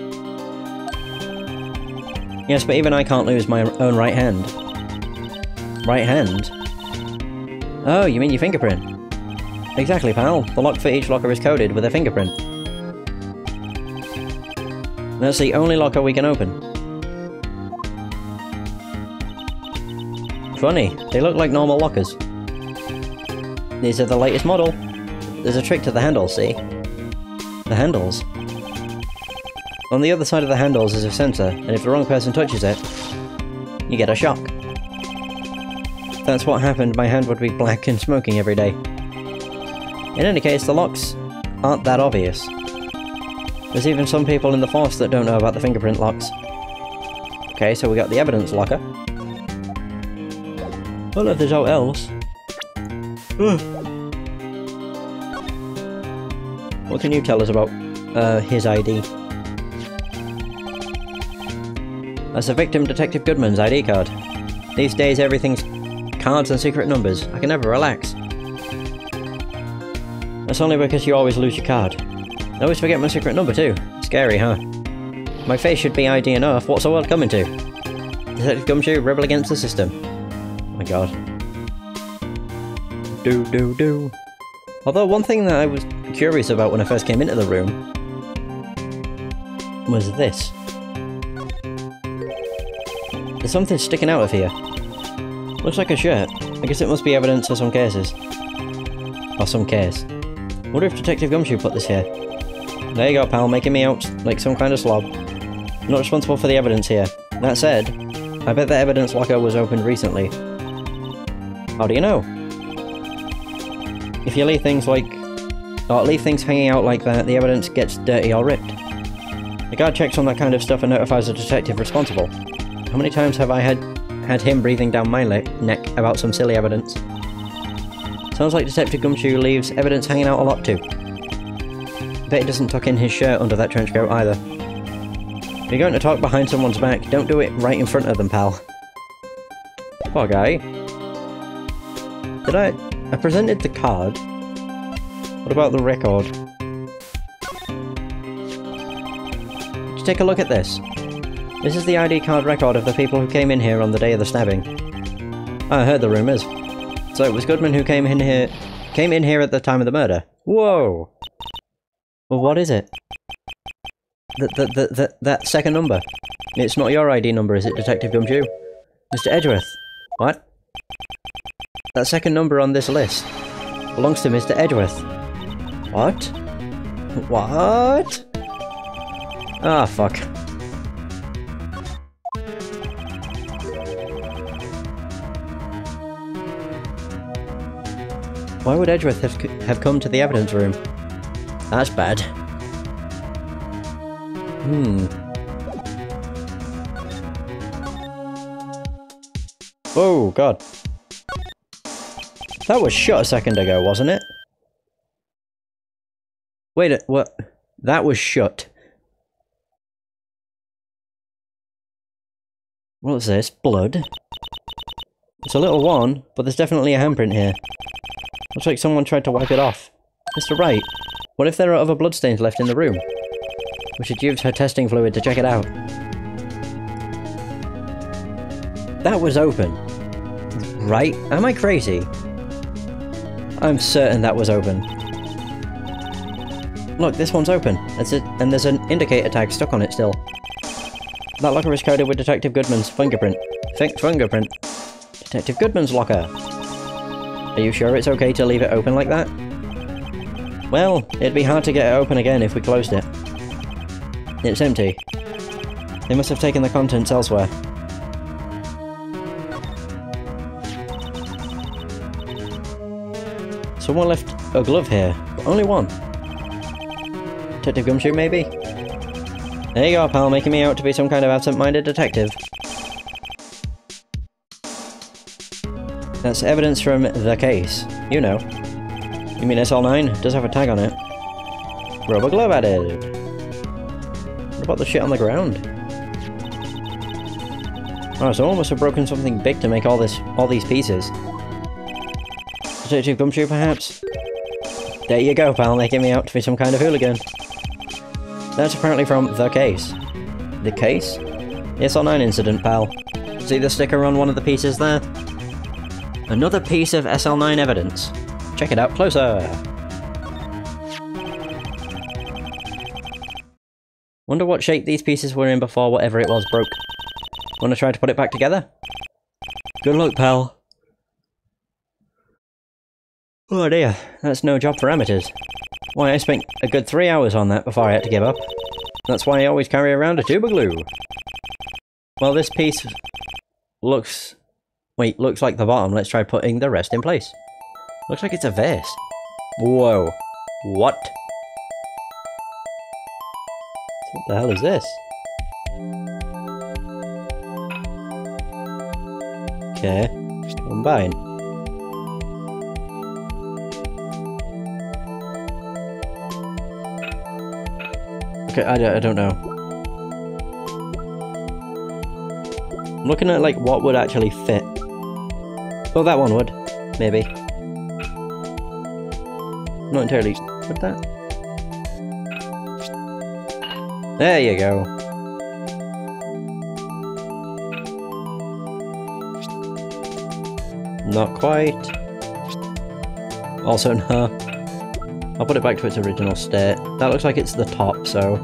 Yes, but even I can't lose my own right hand. Right hand? Oh, you mean your fingerprint? Exactly, pal. The lock for each locker is coded with a fingerprint. That's the only locker we can open. Funny, they look like normal lockers. These are the latest model. There's a trick to the handles, see? The handles? On the other side of the handles is a sensor, and if the wrong person touches it, you get a shock. If that's what happened, my hand would be black and smoking every day. In any case, the locks aren't that obvious. There's even some people in the force that don't know about the fingerprint locks. Okay, so we got the evidence locker. Well, if there's out else. What can you tell us about his ID? That's the victim, Detective Goodman's ID card. These days everything's cards and secret numbers. I can never relax. That's only because you always lose your card. I always forget my secret number too. Scary, huh? My face should be ID enough. What's the world coming to? Detective Gumshoe, rebel against the system. Oh my god. Do. Although one thing that I was curious about when I first came into the room was this. There's something sticking out of here. Looks like a shirt. I guess it must be evidence for some cases. Or some case. Wonder if Detective Gumshoe put this here. There you go, pal, making me out like some kind of slob. I'm not responsible for the evidence here. That said, I bet the evidence locker was opened recently. How do you know? If you leave things hanging out like that, the evidence gets dirty or ripped. The guard checks on that kind of stuff and notifies the detective responsible. How many times have I had him breathing down my neck about some silly evidence? Sounds like Detective Gumshoe leaves evidence hanging out a lot too. Bet he doesn't tuck in his shirt under that trench coat either. If you're going to talk behind someone's back, don't do it right in front of them, pal. Poor guy. I presented the card. What about the record? Just take a look at this. This is the ID card record of the people who came in here on the day of the stabbing. I heard the rumours. So it was Goodman who came in here at the time of the murder. Whoa! Well, what is it? That second number. It's not your ID number, is it, Detective Gumshoe? Mr. Edgeworth. What? That second number on this list belongs to Mr. Edgeworth. What? What? Ah, fuck. Why would Edgeworth have come to the evidence room? That's bad. Oh, God. That was shut a second ago, wasn't it? Wait, what? That was shut. What's this? Blood? It's a little worn, but there's definitely a handprint here. Looks like someone tried to wipe it off. Mr. Wright, what if there are other bloodstains left in the room? We should use her testing fluid to check it out. That was open. Right? Am I crazy? I'm certain that was open. Look, this one's open. And there's an indicator tag stuck on it still. That locker is coded with Detective Goodman's fingerprint. Fingerprint? Detective Goodman's locker. Are you sure it's okay to leave it open like that? Well, it'd be hard to get it open again if we closed it. It's empty. They must have taken the contents elsewhere. Someone left a glove here, but only one. Detective Gumshoe, maybe? There you go, pal, making me out to be some kind of absent-minded detective. That's evidence from the case. You know. You mean SL9? Does have a tag on it. Rubber glove added. What about the shit on the ground? Oh, someone must have broken something big to make all these pieces. Detective Gumshoe, perhaps? There you go, pal, making me out to be some kind of hooligan. That's apparently from the case. The case? The SL9 incident, pal. See the sticker on one of the pieces there? Another piece of SL9 evidence. Check it out closer. Wonder what shape these pieces were in before whatever it was broke. Wanna try to put it back together? Good luck, pal. Oh dear, that's no job for amateurs. Why, I spent a good 3 hours on that before I had to give up. That's why I always carry around a tube of glue. Well, this piece looks like the bottom. Let's try putting the rest in place. Looks like it's a vase. Whoa. What? What the hell is this? Okay. Combine. Okay, I don't know. I'm looking at like what would actually fit. Oh, that one would. Maybe. Not entirely. Would that? There you go. Not quite. Also, no. I'll put it back to its original state. That looks like it's the top, so...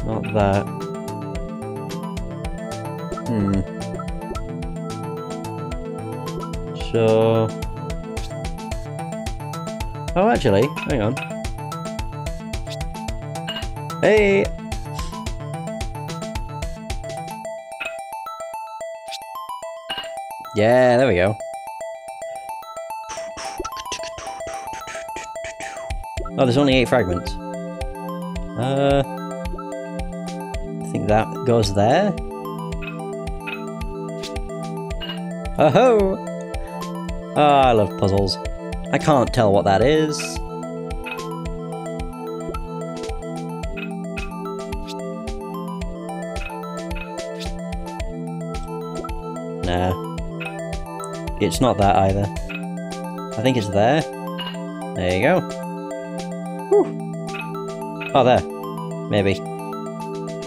not that. So... oh, actually, hang on. Hey! Yeah, there we go. Oh, there's only 8 fragments. I think that goes there. Oh-ho! Oh, I love puzzles. I can't tell what that is. Nah. It's not that either. I think it's there. There you go. Whew. Oh, there. Maybe.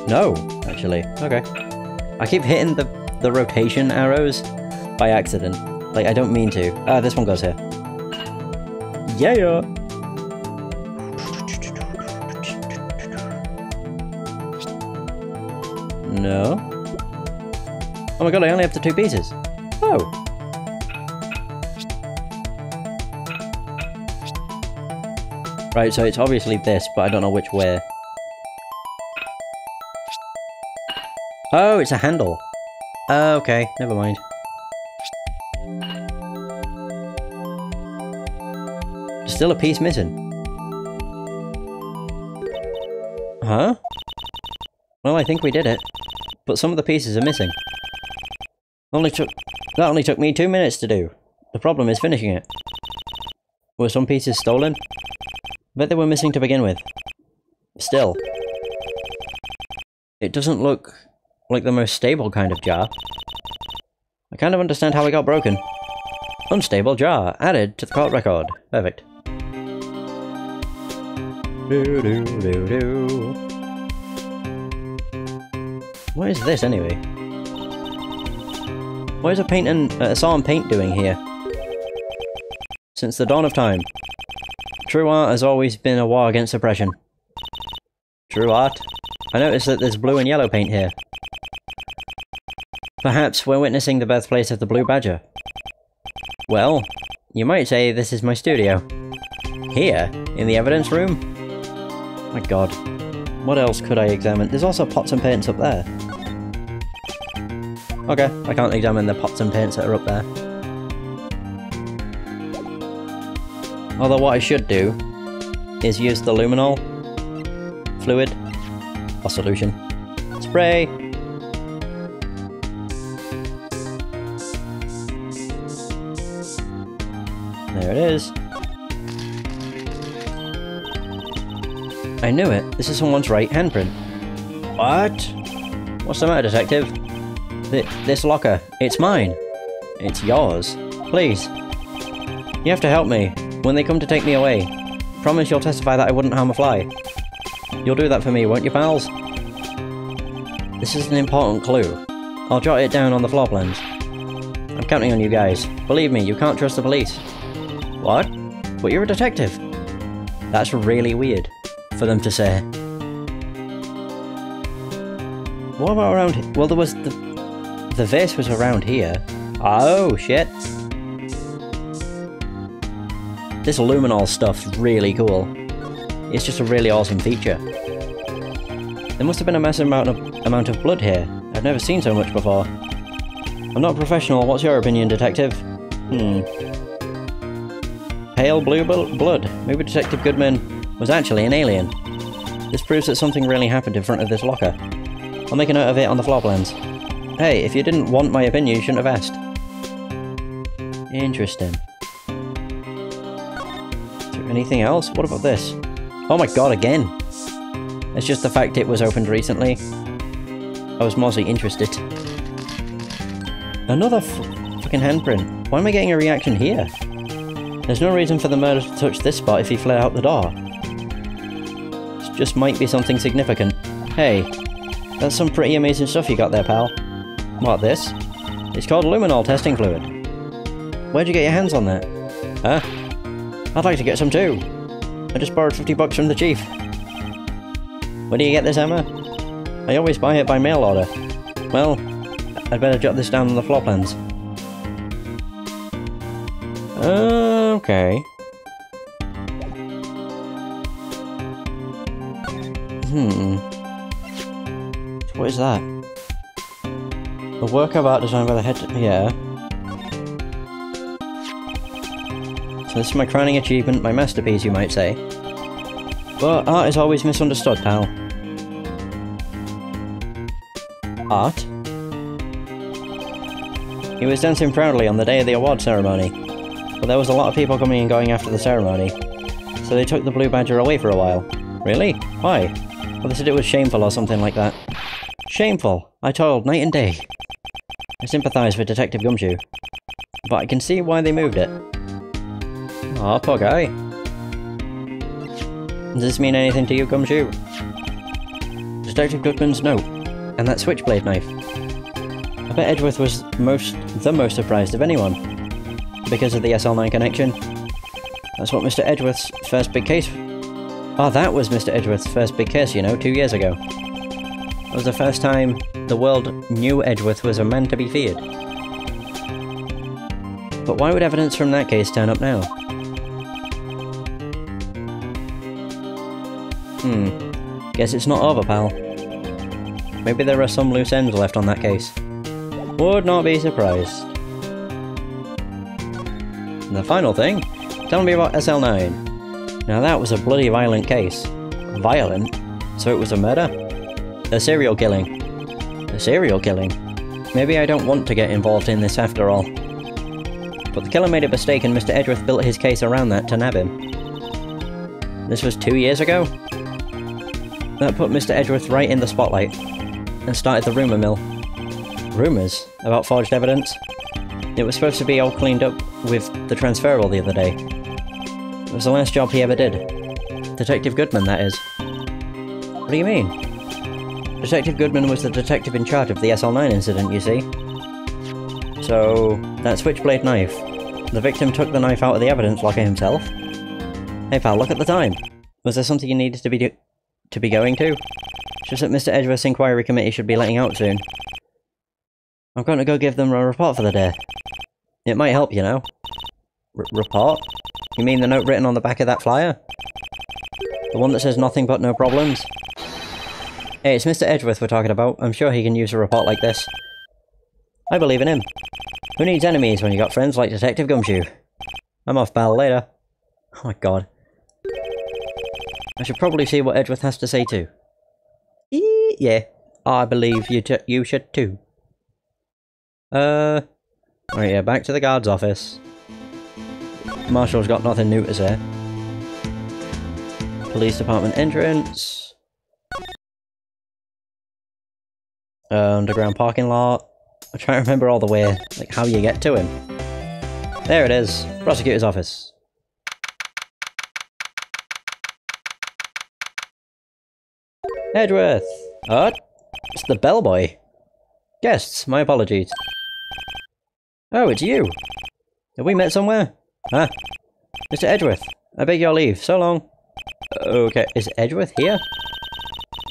No, actually. Okay. I keep hitting the rotation arrows by accident. Like, I don't mean to. Ah, this one goes here. Yeah! No. Oh my god, I only have the 2 pieces. Oh. Right, so it's obviously this, but I don't know which way. Oh, it's a handle. Okay, never mind. There's still a piece missing. Huh? Well, I think we did it. But some of the pieces are missing. That only took me 2 minutes to do. The problem is finishing it. Were some pieces stolen? I bet they were missing to begin with. Still. It doesn't look like the most stable kind of jar. I kind of understand how it got broken. Unstable jar, added to the court record. Perfect. What is this anyway? What is a saw and paint doing here? Since the dawn of time. True art has always been a war against oppression. True art? I noticed that there's blue and yellow paint here. Perhaps we're witnessing the birthplace of the Blue Badger. Well, you might say this is my studio. Here? In the evidence room? My god. What else could I examine? There's also pots and paints up there. Okay, I can't examine the pots and paints that are up there. Although what I should do is use the luminol fluid or solution. Spray! There it is. I knew it. This is someone's right handprint. What? What's the matter, detective? This locker. It's mine. It's yours. Please. You have to help me. When they come to take me away, promise you'll testify that I wouldn't harm a fly. You'll do that for me, won't you, pals? This is an important clue. I'll jot it down on the floor plans. I'm counting on you guys. Believe me, you can't trust the police. What? But you're a detective. That's really weird for them to say. What about around here? Well, there was the vase was around here. Oh, shit. This luminol stuff's really cool. It's just a really awesome feature. There must have been a massive amount of blood here. I've never seen so much before. I'm not a professional. What's your opinion, detective? Pale blue blood. Maybe Detective Goodman was actually an alien. This proves that something really happened in front of this locker. I'll make a note of it on the floor plans. Hey, if you didn't want my opinion, you shouldn't have asked. Interesting. Is there anything else? What about this? Oh my god, again! It's just the fact it was opened recently. I was mostly interested. Another fucking handprint. Why am I getting a reaction here? There's no reason for the murderer to touch this spot if he fled out the door. This just might be something significant. Hey, that's some pretty amazing stuff you got there, pal. What, this? It's called luminol testing fluid. Where'd you get your hands on that? Huh? I'd like to get some too. I just borrowed $50 from the chief. Where do you get this, Emma? I always buy it by mail order. Well, I'd better jot this down on the floor plans. Okay. What is that? A work of art designed by the head... yeah. So this is my crowning achievement, my masterpiece, you might say. But art is always misunderstood, pal. Art? He was dancing proudly on the day of the award ceremony. But there was a lot of people coming and going after the ceremony. So they took the Blue Badger away for a while. Really? Why? Well, they said it was shameful or something like that. Shameful! I toiled night and day. I sympathise with Detective Gumshoe. But I can see why they moved it. Aw, poor guy. Does this mean anything to you, Gumshoe? Detective Goodman's note. And that switchblade knife. I bet Edgeworth was the most surprised of anyone. Because of the SL9 connection. That's what Mr. Edgeworth's first big case... Oh, that was Mr. Edgeworth's first big case, you know, 2 years ago. It was the first time the world knew Edgeworth was a man to be feared. But why would evidence from that case turn up now? Guess it's not over, pal. Maybe there are some loose ends left on that case. Would not be surprised. And the final thing, tell me about SL9. Now that was a bloody violent case. Violent? So it was a murder? A serial killing. A serial killing? Maybe I don't want to get involved in this after all. But the killer made a mistake and Mr. Edgeworth built his case around that to nab him. This was 2 years ago? That put Mr. Edgeworth right in the spotlight, and started the rumour mill. Rumours? About forged evidence? It was supposed to be all cleaned up with the transferal the other day. It was the last job he ever did. Detective Goodman, that is. What do you mean? Detective Goodman was the detective in charge of the SL9 incident, you see. So, that switchblade knife. The victim took the knife out of the evidence locker himself. Hey pal, look at the time. Was there something you needed to be going to? It's just that Mr. Edgeworth's inquiry committee should be letting out soon. I'm going to go give them a report for the day. It might help, you know. Report? You mean the note written on the back of that flyer? The one that says nothing but no problems? Hey, it's Mr. Edgeworth we're talking about. I'm sure he can use a report like this. I believe in him. Who needs enemies when you got friends like Detective Gumshoe? I'm off, pal. Later. Oh my god. I should probably see what Edgeworth has to say too. Yeah, I believe you should too. Right, yeah, back to the guard's office. Marshal's got nothing new to say. Police department entrance. Underground parking lot. I'm trying to remember all the way, like, how you get to him. There it is. Prosecutor's office. Edgeworth! It's the bellboy. Guests, my apologies. Oh, it's you. Have we met somewhere? Huh? Mr. Edgeworth, I beg your leave. So long. Okay, is Edgeworth here?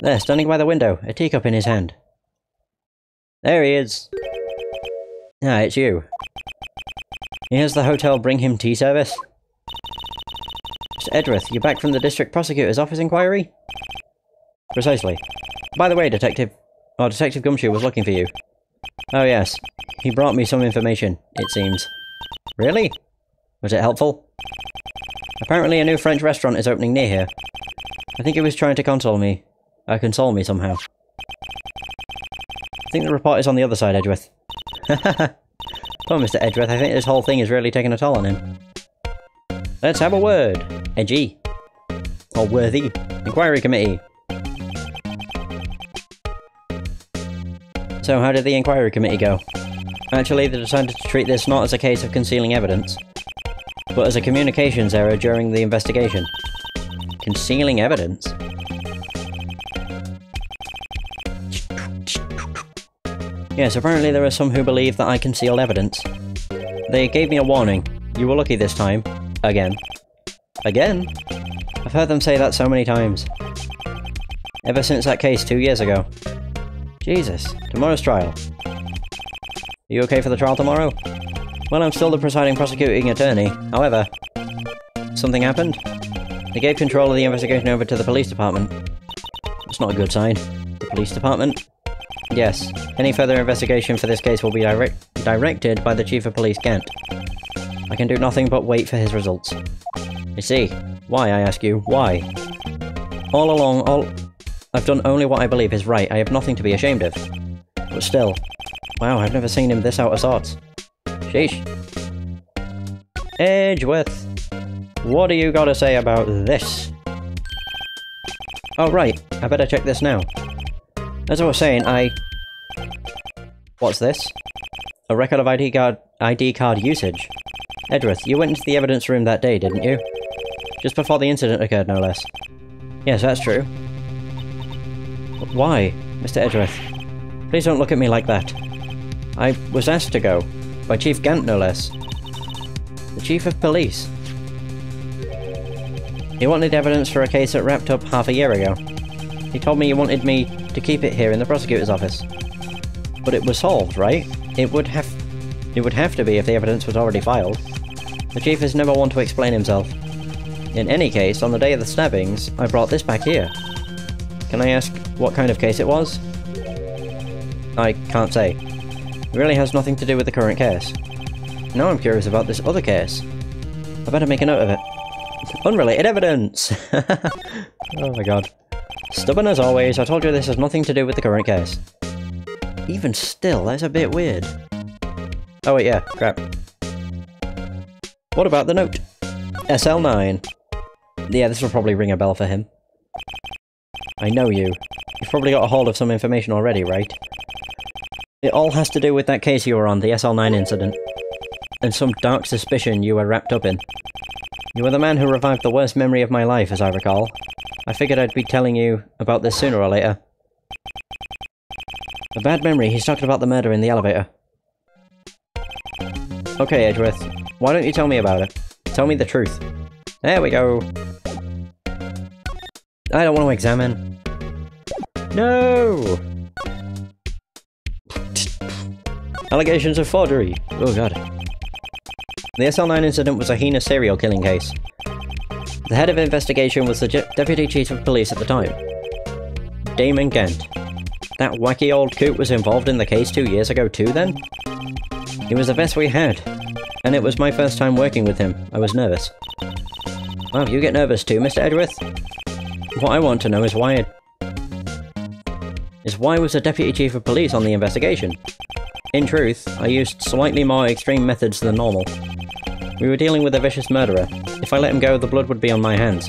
There, standing by the window, a teacup in his hand. There he is. Ah, it's you. Here's the hotel bring him tea service. Mr. Edgeworth, you back from the district prosecutor's office inquiry? Precisely. By the way, Detective Gumshoe was looking for you. Oh yes, he brought me some information, it seems. Really? Was it helpful? Apparently a new French restaurant is opening near here. I think he was trying to console me somehow. I think the report is on the other side, Edgeworth. Poor Mr. Edgeworth, I think this whole thing is really taking a toll on him. Let's have a word. Edgy. Or worthy. Inquiry committee. So how did the inquiry committee go? Actually, they decided to treat this not as a case of concealing evidence, but as a communications error during the investigation. Concealing evidence? Yes, apparently there are some who believe that I concealed evidence. They gave me a warning. You were lucky this time. Again. Again? I've heard them say that so many times. Ever since that case 2 years ago. Jesus, tomorrow's trial. Are you okay for the trial tomorrow? Well, I'm still the presiding prosecuting attorney. However, something happened. They gave control of the investigation over to the police department. That's not a good sign. The police department? Yes. Any further investigation for this case will be directed by the Chief of Police, Kent. I can do nothing but wait for his results. I see. Why, I ask you? Why? All along, I've done only what I believe is right. I have nothing to be ashamed of. But still. Wow, I've never seen him this out of sorts. Sheesh. Edgeworth. What do you got to say about this? Oh, right. I better check this now. As I was saying, What's this? A record of ID card usage. Edgeworth, you went into the evidence room that day, didn't you? Just before the incident occurred, no less. Yes, that's true. Why, Mr. Edgeworth? Please don't look at me like that. I was asked to go. By Chief Gant, no less. The Chief of Police. He wanted evidence for a case that wrapped up half a year ago. He told me he wanted me to keep it here in the prosecutor's office. But it was solved, right? It would have to be if the evidence was already filed. The Chief is never one to explain himself. In any case, on the day of the stabbings, I brought this back here. Can I ask what kind of case it was? I can't say. It really has nothing to do with the current case. Now I'm curious about this other case. I better make a note of it. Unrelated evidence! Oh my god. Stubborn as always, I told you this has nothing to do with the current case. Even still, that's a bit weird. Oh wait, yeah, crap. What about the note? SL9. Yeah, this will probably ring a bell for him. I know you. You've probably got a hold of some information already, right? It all has to do with that case you were on, the SL9 incident. And some dark suspicion you were wrapped up in. You were the man who revived the worst memory of my life, as I recall. I figured I'd be telling you about this sooner or later. A bad memory, he's talking about the murder in the elevator. Okay, Edgeworth, why don't you tell me about it? Tell me the truth. There we go. I don't want to examine. No! Allegations of forgery. Oh god. The SL9 incident was a heinous serial killing case. The head of investigation was the Deputy Chief of Police at the time. Damon Gant. That wacky old coot was involved in the case 2 years ago too, then? He was the best we had. And it was my first time working with him. I was nervous. Wow, you get nervous too, Mr. Edgeworth? What I want to know is why was the Deputy Chief of Police on the investigation? In truth, I used slightly more extreme methods than normal. We were dealing with a vicious murderer. If I let him go, the blood would be on my hands.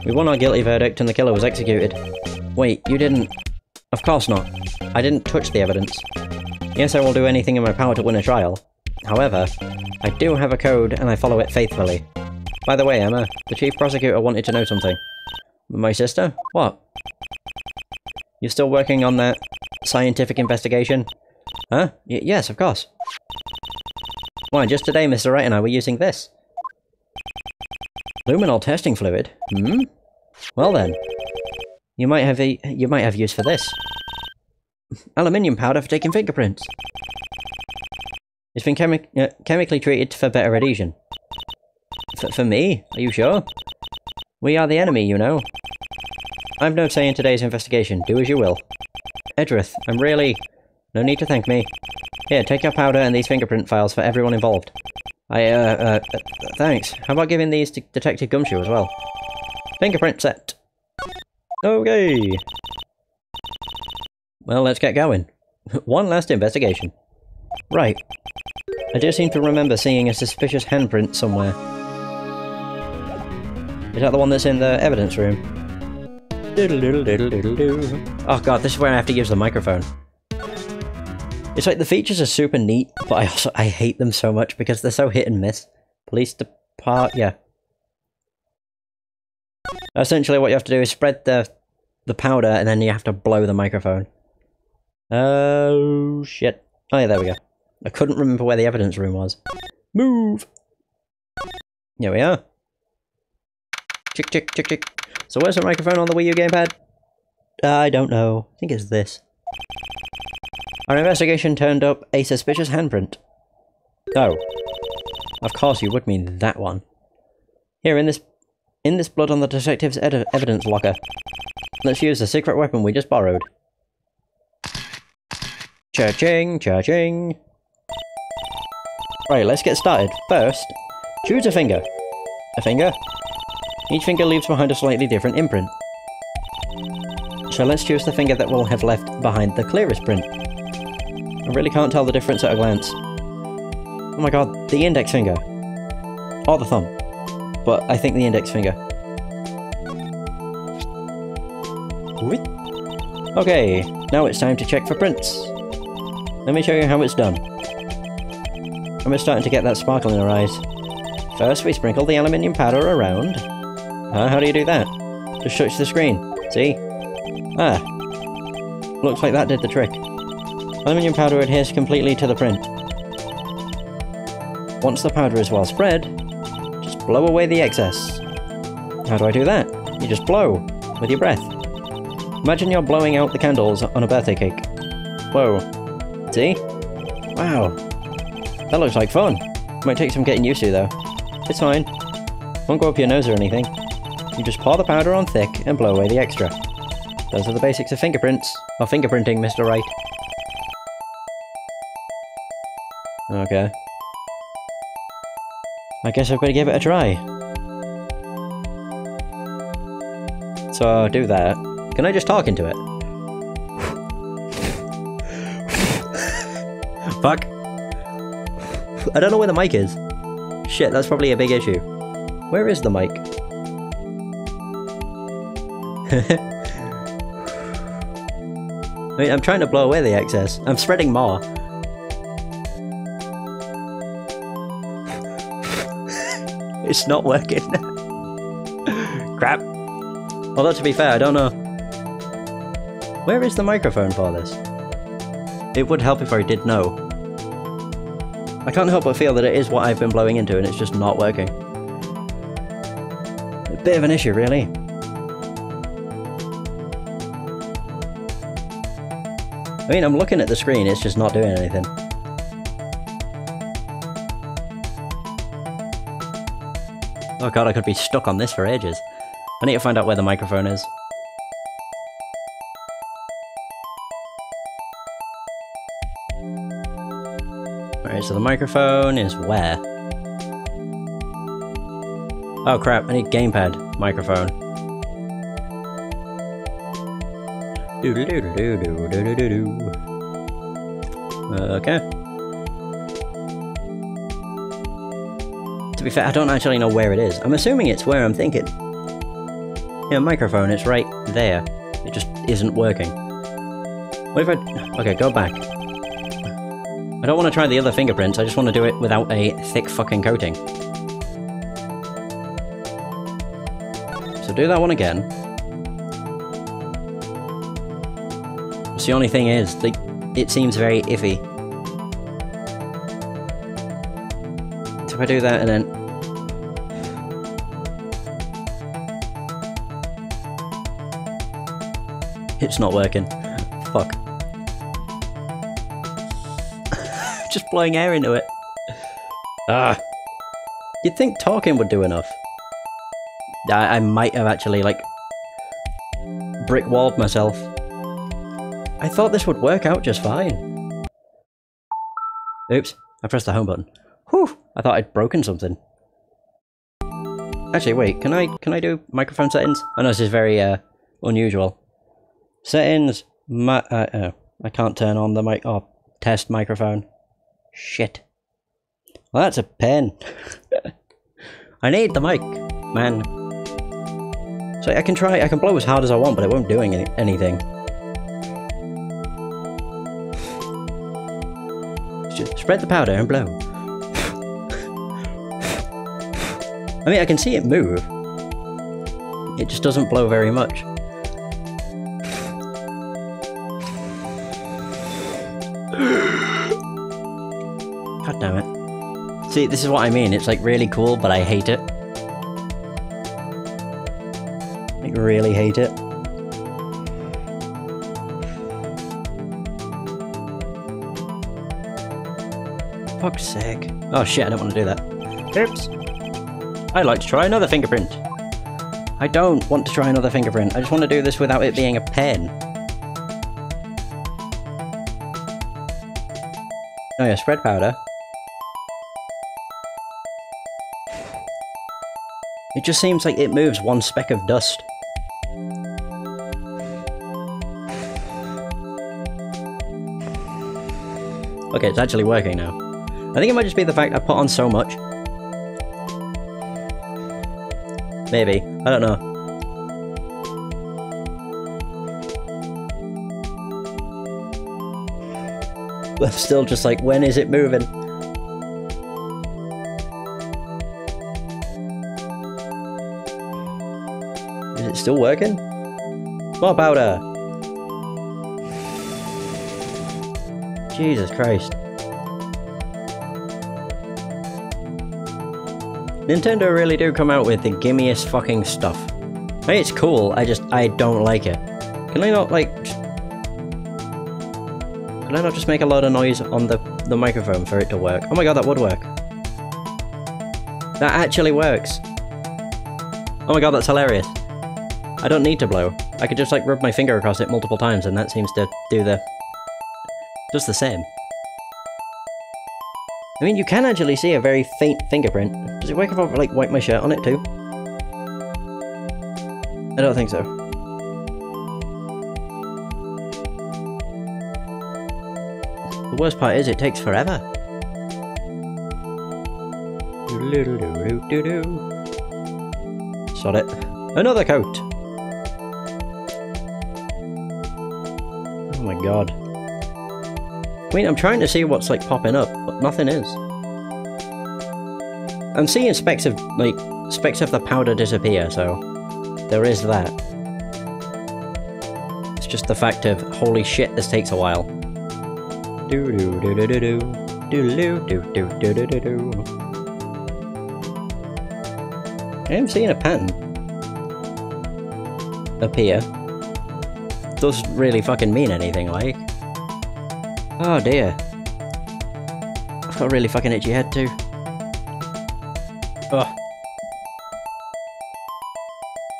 We won our guilty verdict and the killer was executed. Wait, you didn't... Of course not. I didn't touch the evidence. Yes, I will do anything in my power to win a trial. However, I do have a code and I follow it faithfully. By the way, Emma, the Chief Prosecutor wanted to know something. My sister? What? You're still working on that scientific investigation? Huh? Yes, of course. Why, just today Mr. Wright and I were using this. Luminol testing fluid? Hmm? Well then. You might have use for this. Aluminium powder for taking fingerprints. It's been chemically treated for better adhesion. For me? Are you sure? We are the enemy, you know. I've no say in today's investigation. Do as you will. Edgeworth, I'm really... No need to thank me. Here, take your powder and these fingerprint files for everyone involved. Thanks. How about giving these to Detective Gumshoe as well? Fingerprint set. Okay. Well, let's get going. One last investigation. Right. I do seem to remember seeing a suspicious handprint somewhere. Is that the one that's in the evidence room? Oh god, this is where I have to use the microphone. It's like the features are super neat, but I hate them so much because they're so hit and miss. Police depart, yeah. Essentially what you have to do is spread the powder and then you have to blow the microphone. Oh shit. Oh yeah, there we go. I couldn't remember where the evidence room was. Move! Here we are. Chick chick chick chick. So where's the microphone on the Wii U gamepad? I don't know. I think it's this. Our investigation turned up a suspicious handprint. Oh. Of course you would mean that one. Here, in this blood on the detective's evidence locker. Let's use the secret weapon we just borrowed. Cha-ching, cha-ching. Right, let's get started. First, choose a finger. A finger? Each finger leaves behind a slightly different imprint. So let's choose the finger that will have left behind the clearest print. I really can't tell the difference at a glance. Oh my god, the index finger. Or the thumb. But I think the index finger. Okay, now it's time to check for prints. Let me show you how it's done. And we're starting to get that sparkle in our eyes. First, we sprinkle the aluminium powder around. How do you do that? Just touch the screen. See? Ah. Looks like that did the trick. Aluminium powder adheres completely to the print. Once the powder is well spread, just blow away the excess. How do I do that? You just blow, with your breath. Imagine you're blowing out the candles on a birthday cake. Whoa. See? Wow. That looks like fun. Might take some getting used to though. It's fine. Won't go up your nose or anything. You just pour the powder on thick and blow away the extra. Those are the basics of fingerprints. Or fingerprinting, Mr. Wright. Okay. I guess I've got to give it a try. So, do that. Can I just talk into it? Fuck. I don't know where the mic is. Shit, that's probably a big issue. Where is the mic? I mean, I'm trying to blow away the excess. I'm spreading more. It's not working. Crap. Although to be fair, I don't know. Where is the microphone for this? It would help if I did know. I can't help but feel that it is what I've been blowing into and it's just not working. A bit of an issue, really. I mean, I'm looking at the screen, it's just not doing anything. Oh god, I could be stuck on this for ages. I need to find out where the microphone is. Alright, so the microphone is where? Oh crap, I need gamepad microphone. Okay. To be fair, I don't actually know where it is. I'm assuming it's where I'm thinking. Yeah, microphone, it's right there. It just isn't working. What if I... Okay, go back. I don't want to try the other fingerprints, I just want to do it without a thick fucking coating. So do that one again. So the only thing is, it seems very iffy. So if I do that and then... It's not working. Fuck. Just blowing air into it. Ah. You'd think talking would do enough. I might have actually, like, brick-walled myself. I thought this would work out just fine. Oops, I pressed the home button. Whew, I thought I'd broken something. Actually, wait, can I do microphone settings? I know this is very, unusual. Settings, I can't turn on the mic, oh, test microphone. Shit. Well, that's a pain. I need the mic, man. So I can blow as hard as I want, but it won't do anything. Just spread the powder and blow. I mean, I can see it move. It just doesn't blow very much. God damn it. See, this is what I mean. It's like really cool, but I hate it. Like, really hate it. Fuck's sake. Oh shit, I don't want to do that. Oops. I'd like to try another fingerprint. I don't want to try another fingerprint. I just want to do this without it being a pen. Oh yeah, spread powder. It just seems like it moves one speck of dust. Okay, it's actually working now. I think it might just be the fact I put on so much. Maybe. I don't know. But I'm still just like, when is it moving? Is it still working? More powder! Jesus Christ. Nintendo really do come out with the gimmiest fucking stuff. I mean, it's cool, I don't like it. Can I not, like... Can I not just make a lot of noise on the microphone for it to work? Oh my god, that would work. That actually works. Oh my god, that's hilarious. I don't need to blow. I could just, like, rub my finger across it multiple times and that seems to do the... does the same. I mean, you can actually see a very faint fingerprint. Does it work if I, like, wipe my shirt on it too? I don't think so. The worst part is it takes forever. Sod it. Another coat! Oh my god. I mean, I'm trying to see what's, like, popping up, but nothing is. I'm seeing specks of the powder disappear, so there is that. It's just the fact of, holy shit, this takes a while. Do-do-do-do-do-do. Do-do-do-do-do-do-do-do. I am seeing a pattern appear. Doesn't really fucking mean anything, like. Oh dear. I've got a really fucking itchy head too. Oh.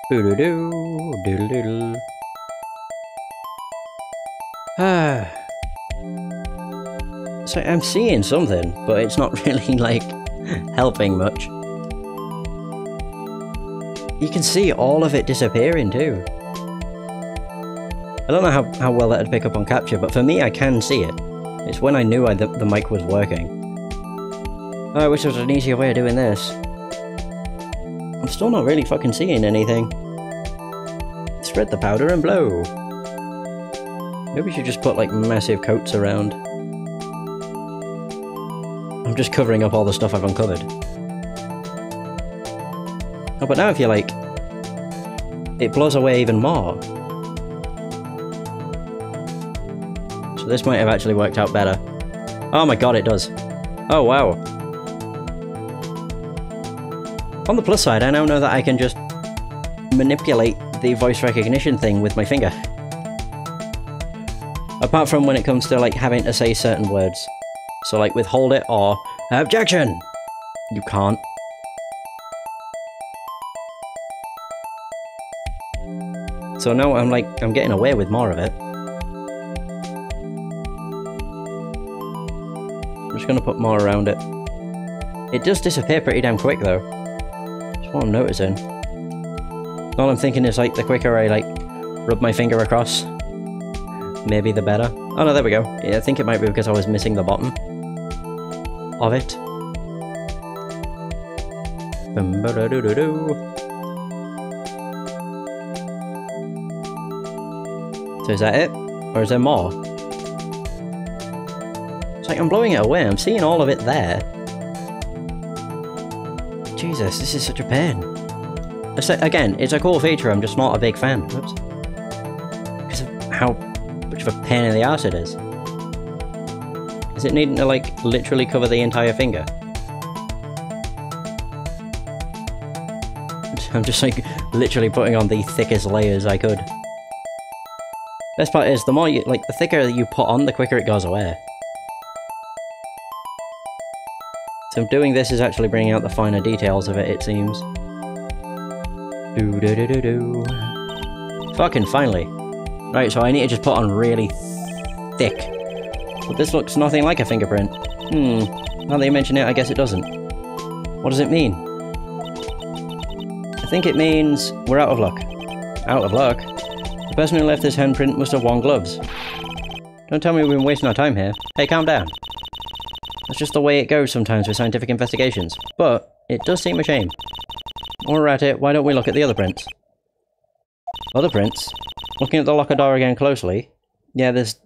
Doo-doo-doo, doodle-doodle. Ah. So I'm seeing something, but it's not really, like, helping much. You can see all of it disappearing too. I don't know how well that'd pick up on capture, but for me I can see it. It's when I knew the mic was working. Oh, I wish there was an easier way of doing this. I'm still not really fucking seeing anything. Spread the powder and blow. Maybe we should just put, like, massive coats around. I'm just covering up all the stuff I've uncovered. Oh, but now if you, like... it blows away even more. So this might have actually worked out better. Oh my god, it does. Oh wow. On the plus side, I now know that I can just manipulate the voice recognition thing with my finger. Apart from when it comes to, like, having to say certain words. So, like, withhold it or objection! You can't. So now I'm getting away with more of it. I'm just gonna put more around it. It does disappear pretty damn quick though. That's what I'm noticing. All I'm thinking is, like, the quicker I, like, rub my finger across, maybe the better. Oh no, there we go. Yeah, I think it might be because I was missing the bottom of it. So is that it? Or is there more? It's like I'm blowing it away, I'm seeing all of it there. Jesus, this is such a pain. Again, it's a cool feature, I'm just not a big fan. Whoops. Because of how much of a pain in the arse it is. Is it needing to, like, literally cover the entire finger? I'm just, like, literally putting on the thickest layers I could. Best part is, the more you, like, the thicker you put on, the quicker it goes away. So doing this is actually bringing out the finer details of it, it seems. Do-do-do-do-do. Fucking finally. Right, so I need to just put on really thick. But this looks nothing like a fingerprint. Now that you mention it, I guess it doesn't. What does it mean? I think it means we're out of luck. Out of luck? The person who left this handprint must have worn gloves. Don't tell me we've been wasting our time here. Hey, calm down. That's just the way it goes sometimes with scientific investigations. But it does seem a shame. While we're at it, why don't we look at the other prints? Other prints? Looking at the locker door again closely. Yeah, there's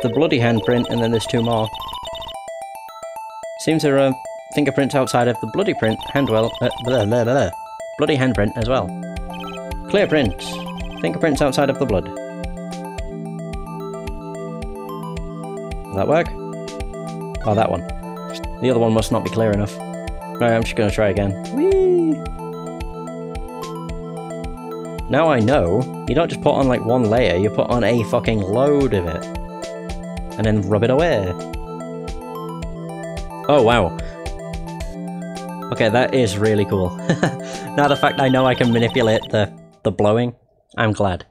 the bloody handprint and then there's two more. Seems there are fingerprints outside of the bloody bloody handprint as well. Clear print. Fingerprints outside of the blood. Will that work? Oh, that one. The other one must not be clear enough. Right, I'm just gonna try again. Whee! Now I know, you don't just put on like one layer, you put on a fucking load of it. And then rub it away. Oh, wow. Okay, that is really cool. Now the fact I know I can manipulate the blowing, I'm glad.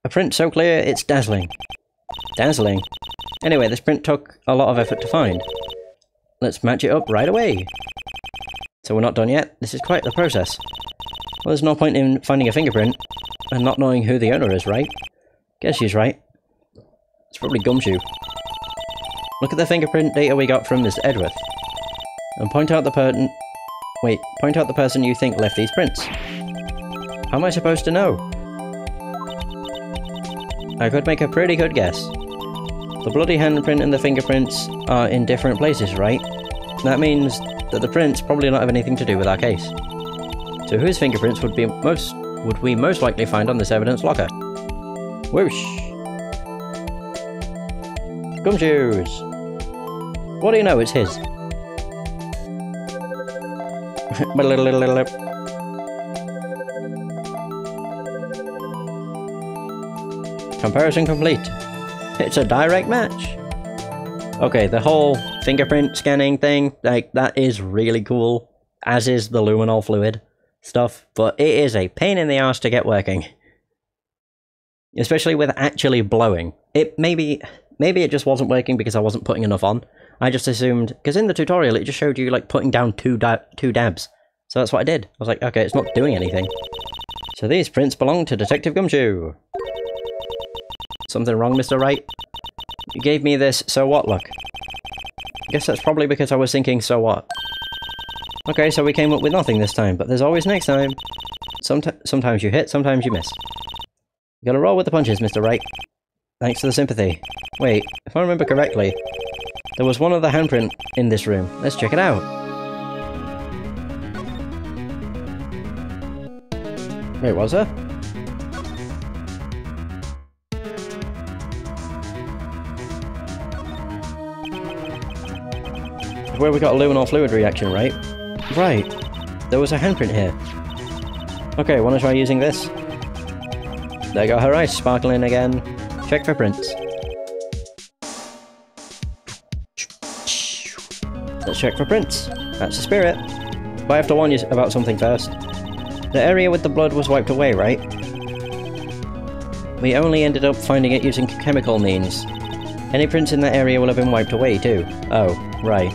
A print so clear, it's dazzling. Dazzling? Anyway, this print took a lot of effort to find. Let's match it up right away. So we're not done yet? This is quite the process. Well, there's no point in finding a fingerprint and not knowing who the owner is, right? Guess she's right. It's probably Gumshoe. Look at the fingerprint data we got from Mr. Edworth. And point out the person you think left these prints. How am I supposed to know? I could make a pretty good guess. The bloody handprint and the fingerprints are in different places, right? That means that the prints probably not have anything to do with our case. So whose fingerprints would we most likely find on this evidence locker? Whoosh! Gumshoes! What do you know, it's his. Comparison complete. It's a direct match. Okay, the whole fingerprint scanning thing, like, that is really cool. As is the luminol fluid stuff, but it is a pain in the arse to get working. Especially with actually blowing. Maybe it just wasn't working because I wasn't putting enough on. I just assumed, because in the tutorial it just showed you like putting down two dabs. So that's what I did. I was like, okay, it's not doing anything. So these prints belong to Detective Gumshoe. Something wrong, Mr. Wright? You gave me this so what look. I guess that's probably because I was thinking so what. Okay, so we came up with nothing this time, but there's always next time. Sometimes you hit, sometimes you miss. You gotta roll with the punches, Mr. Wright. Thanks for the sympathy. Wait, if I remember correctly, there was one other handprint in this room. Let's check it out. Wait, was there? Where we got a luminol fluid reaction, right? Right. There was a handprint here. Okay, wanna try using this? There go her eyes sparkling again. Check for prints. Let's check for prints. That's the spirit. But I have to warn you about something first. The area with the blood was wiped away, right? We only ended up finding it using chemical means. Any prints in that area will have been wiped away too. Oh, right.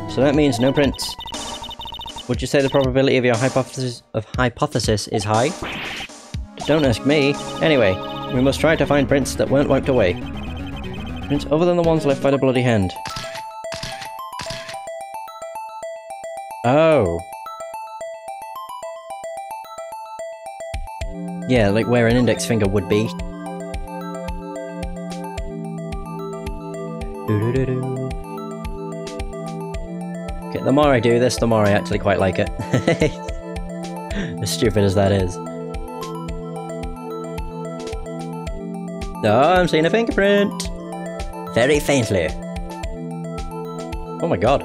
So that means no prints. Would you say the probability of your hypothesis is high? Don't ask me. Anyway, we must try to find prints that weren't wiped away. Prints other than the ones left by the bloody hand. Oh. Yeah, like where an index finger would be. Doo-doo-doo-doo. Okay, the more I do this, the more I actually quite like it. As stupid as that is. Oh, I'm seeing a fingerprint! Very faintly. Oh my god.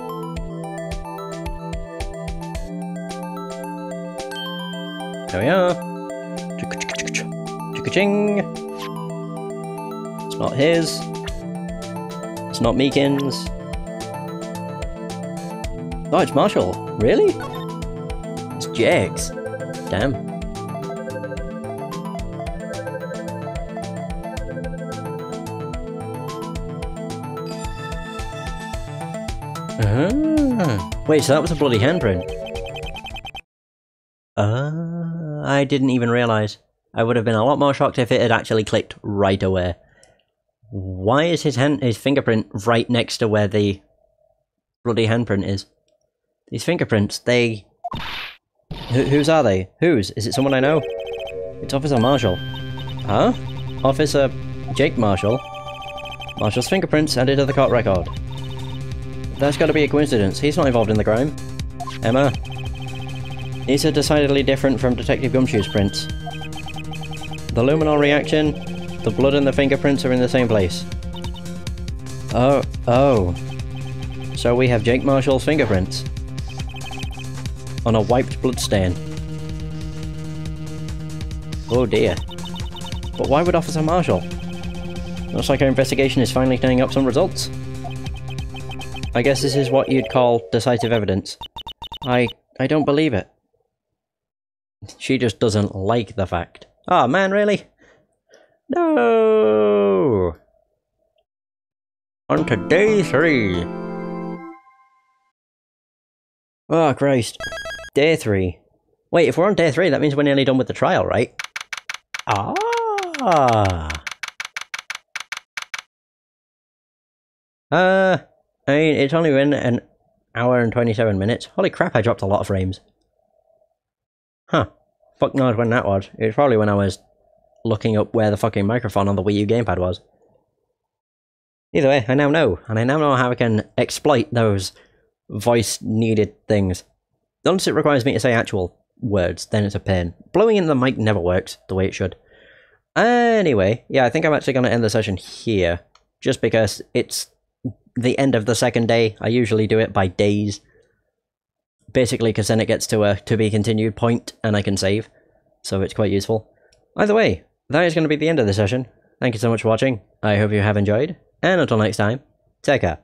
There we are. Ching. It's not his. It's not Meekins. Oh, it's Marshall. Really? It's Jake's. Damn. Wait, so that was a bloody handprint. I didn't even realise. I would have been a lot more shocked if it had actually clicked right away. Why is his fingerprint right next to where the bloody handprint is? These fingerprints, they... Whose are they? Whose? Is it someone I know? It's Officer Marshall. Huh? Officer Jake Marshall? Marshall's fingerprints added to the court record. That's gotta be a coincidence. He's not involved in the crime. Emma? These are decidedly different from Detective Gumshoe's prints. The luminol reaction, the blood and the fingerprints are in the same place. Oh. So we have Jake Marshall's fingerprints. On a wiped bloodstain. Oh dear. But why would Officer Marshall? Looks like our investigation is finally turning up some results. I guess this is what you'd call decisive evidence. I don't believe it. She just doesn't like the fact. Oh man, really? No! On to day 3. Oh Christ. Day 3. Wait, if we're on day 3, that means we're nearly done with the trial, right? Ah! I mean, it's only been an hour and 27 minutes. Holy crap, I dropped a lot of frames. Huh. Fuck knows when that was. It was probably when I was looking up where the fucking microphone on the Wii U gamepad was. Either way, I now know. And I now know how I can exploit those voice-needed things. Unless it requires me to say actual words, then it's a pain. Blowing into the mic never works the way it should. Anyway, yeah, I think I'm actually going to end the session here. Just because it's the end of the second day. I usually do it by days. Basically, because then it gets to a to be continued point and I can save. So it's quite useful. Either way, that is going to be the end of the session. Thank you so much for watching. I hope you have enjoyed. And until next time, take care.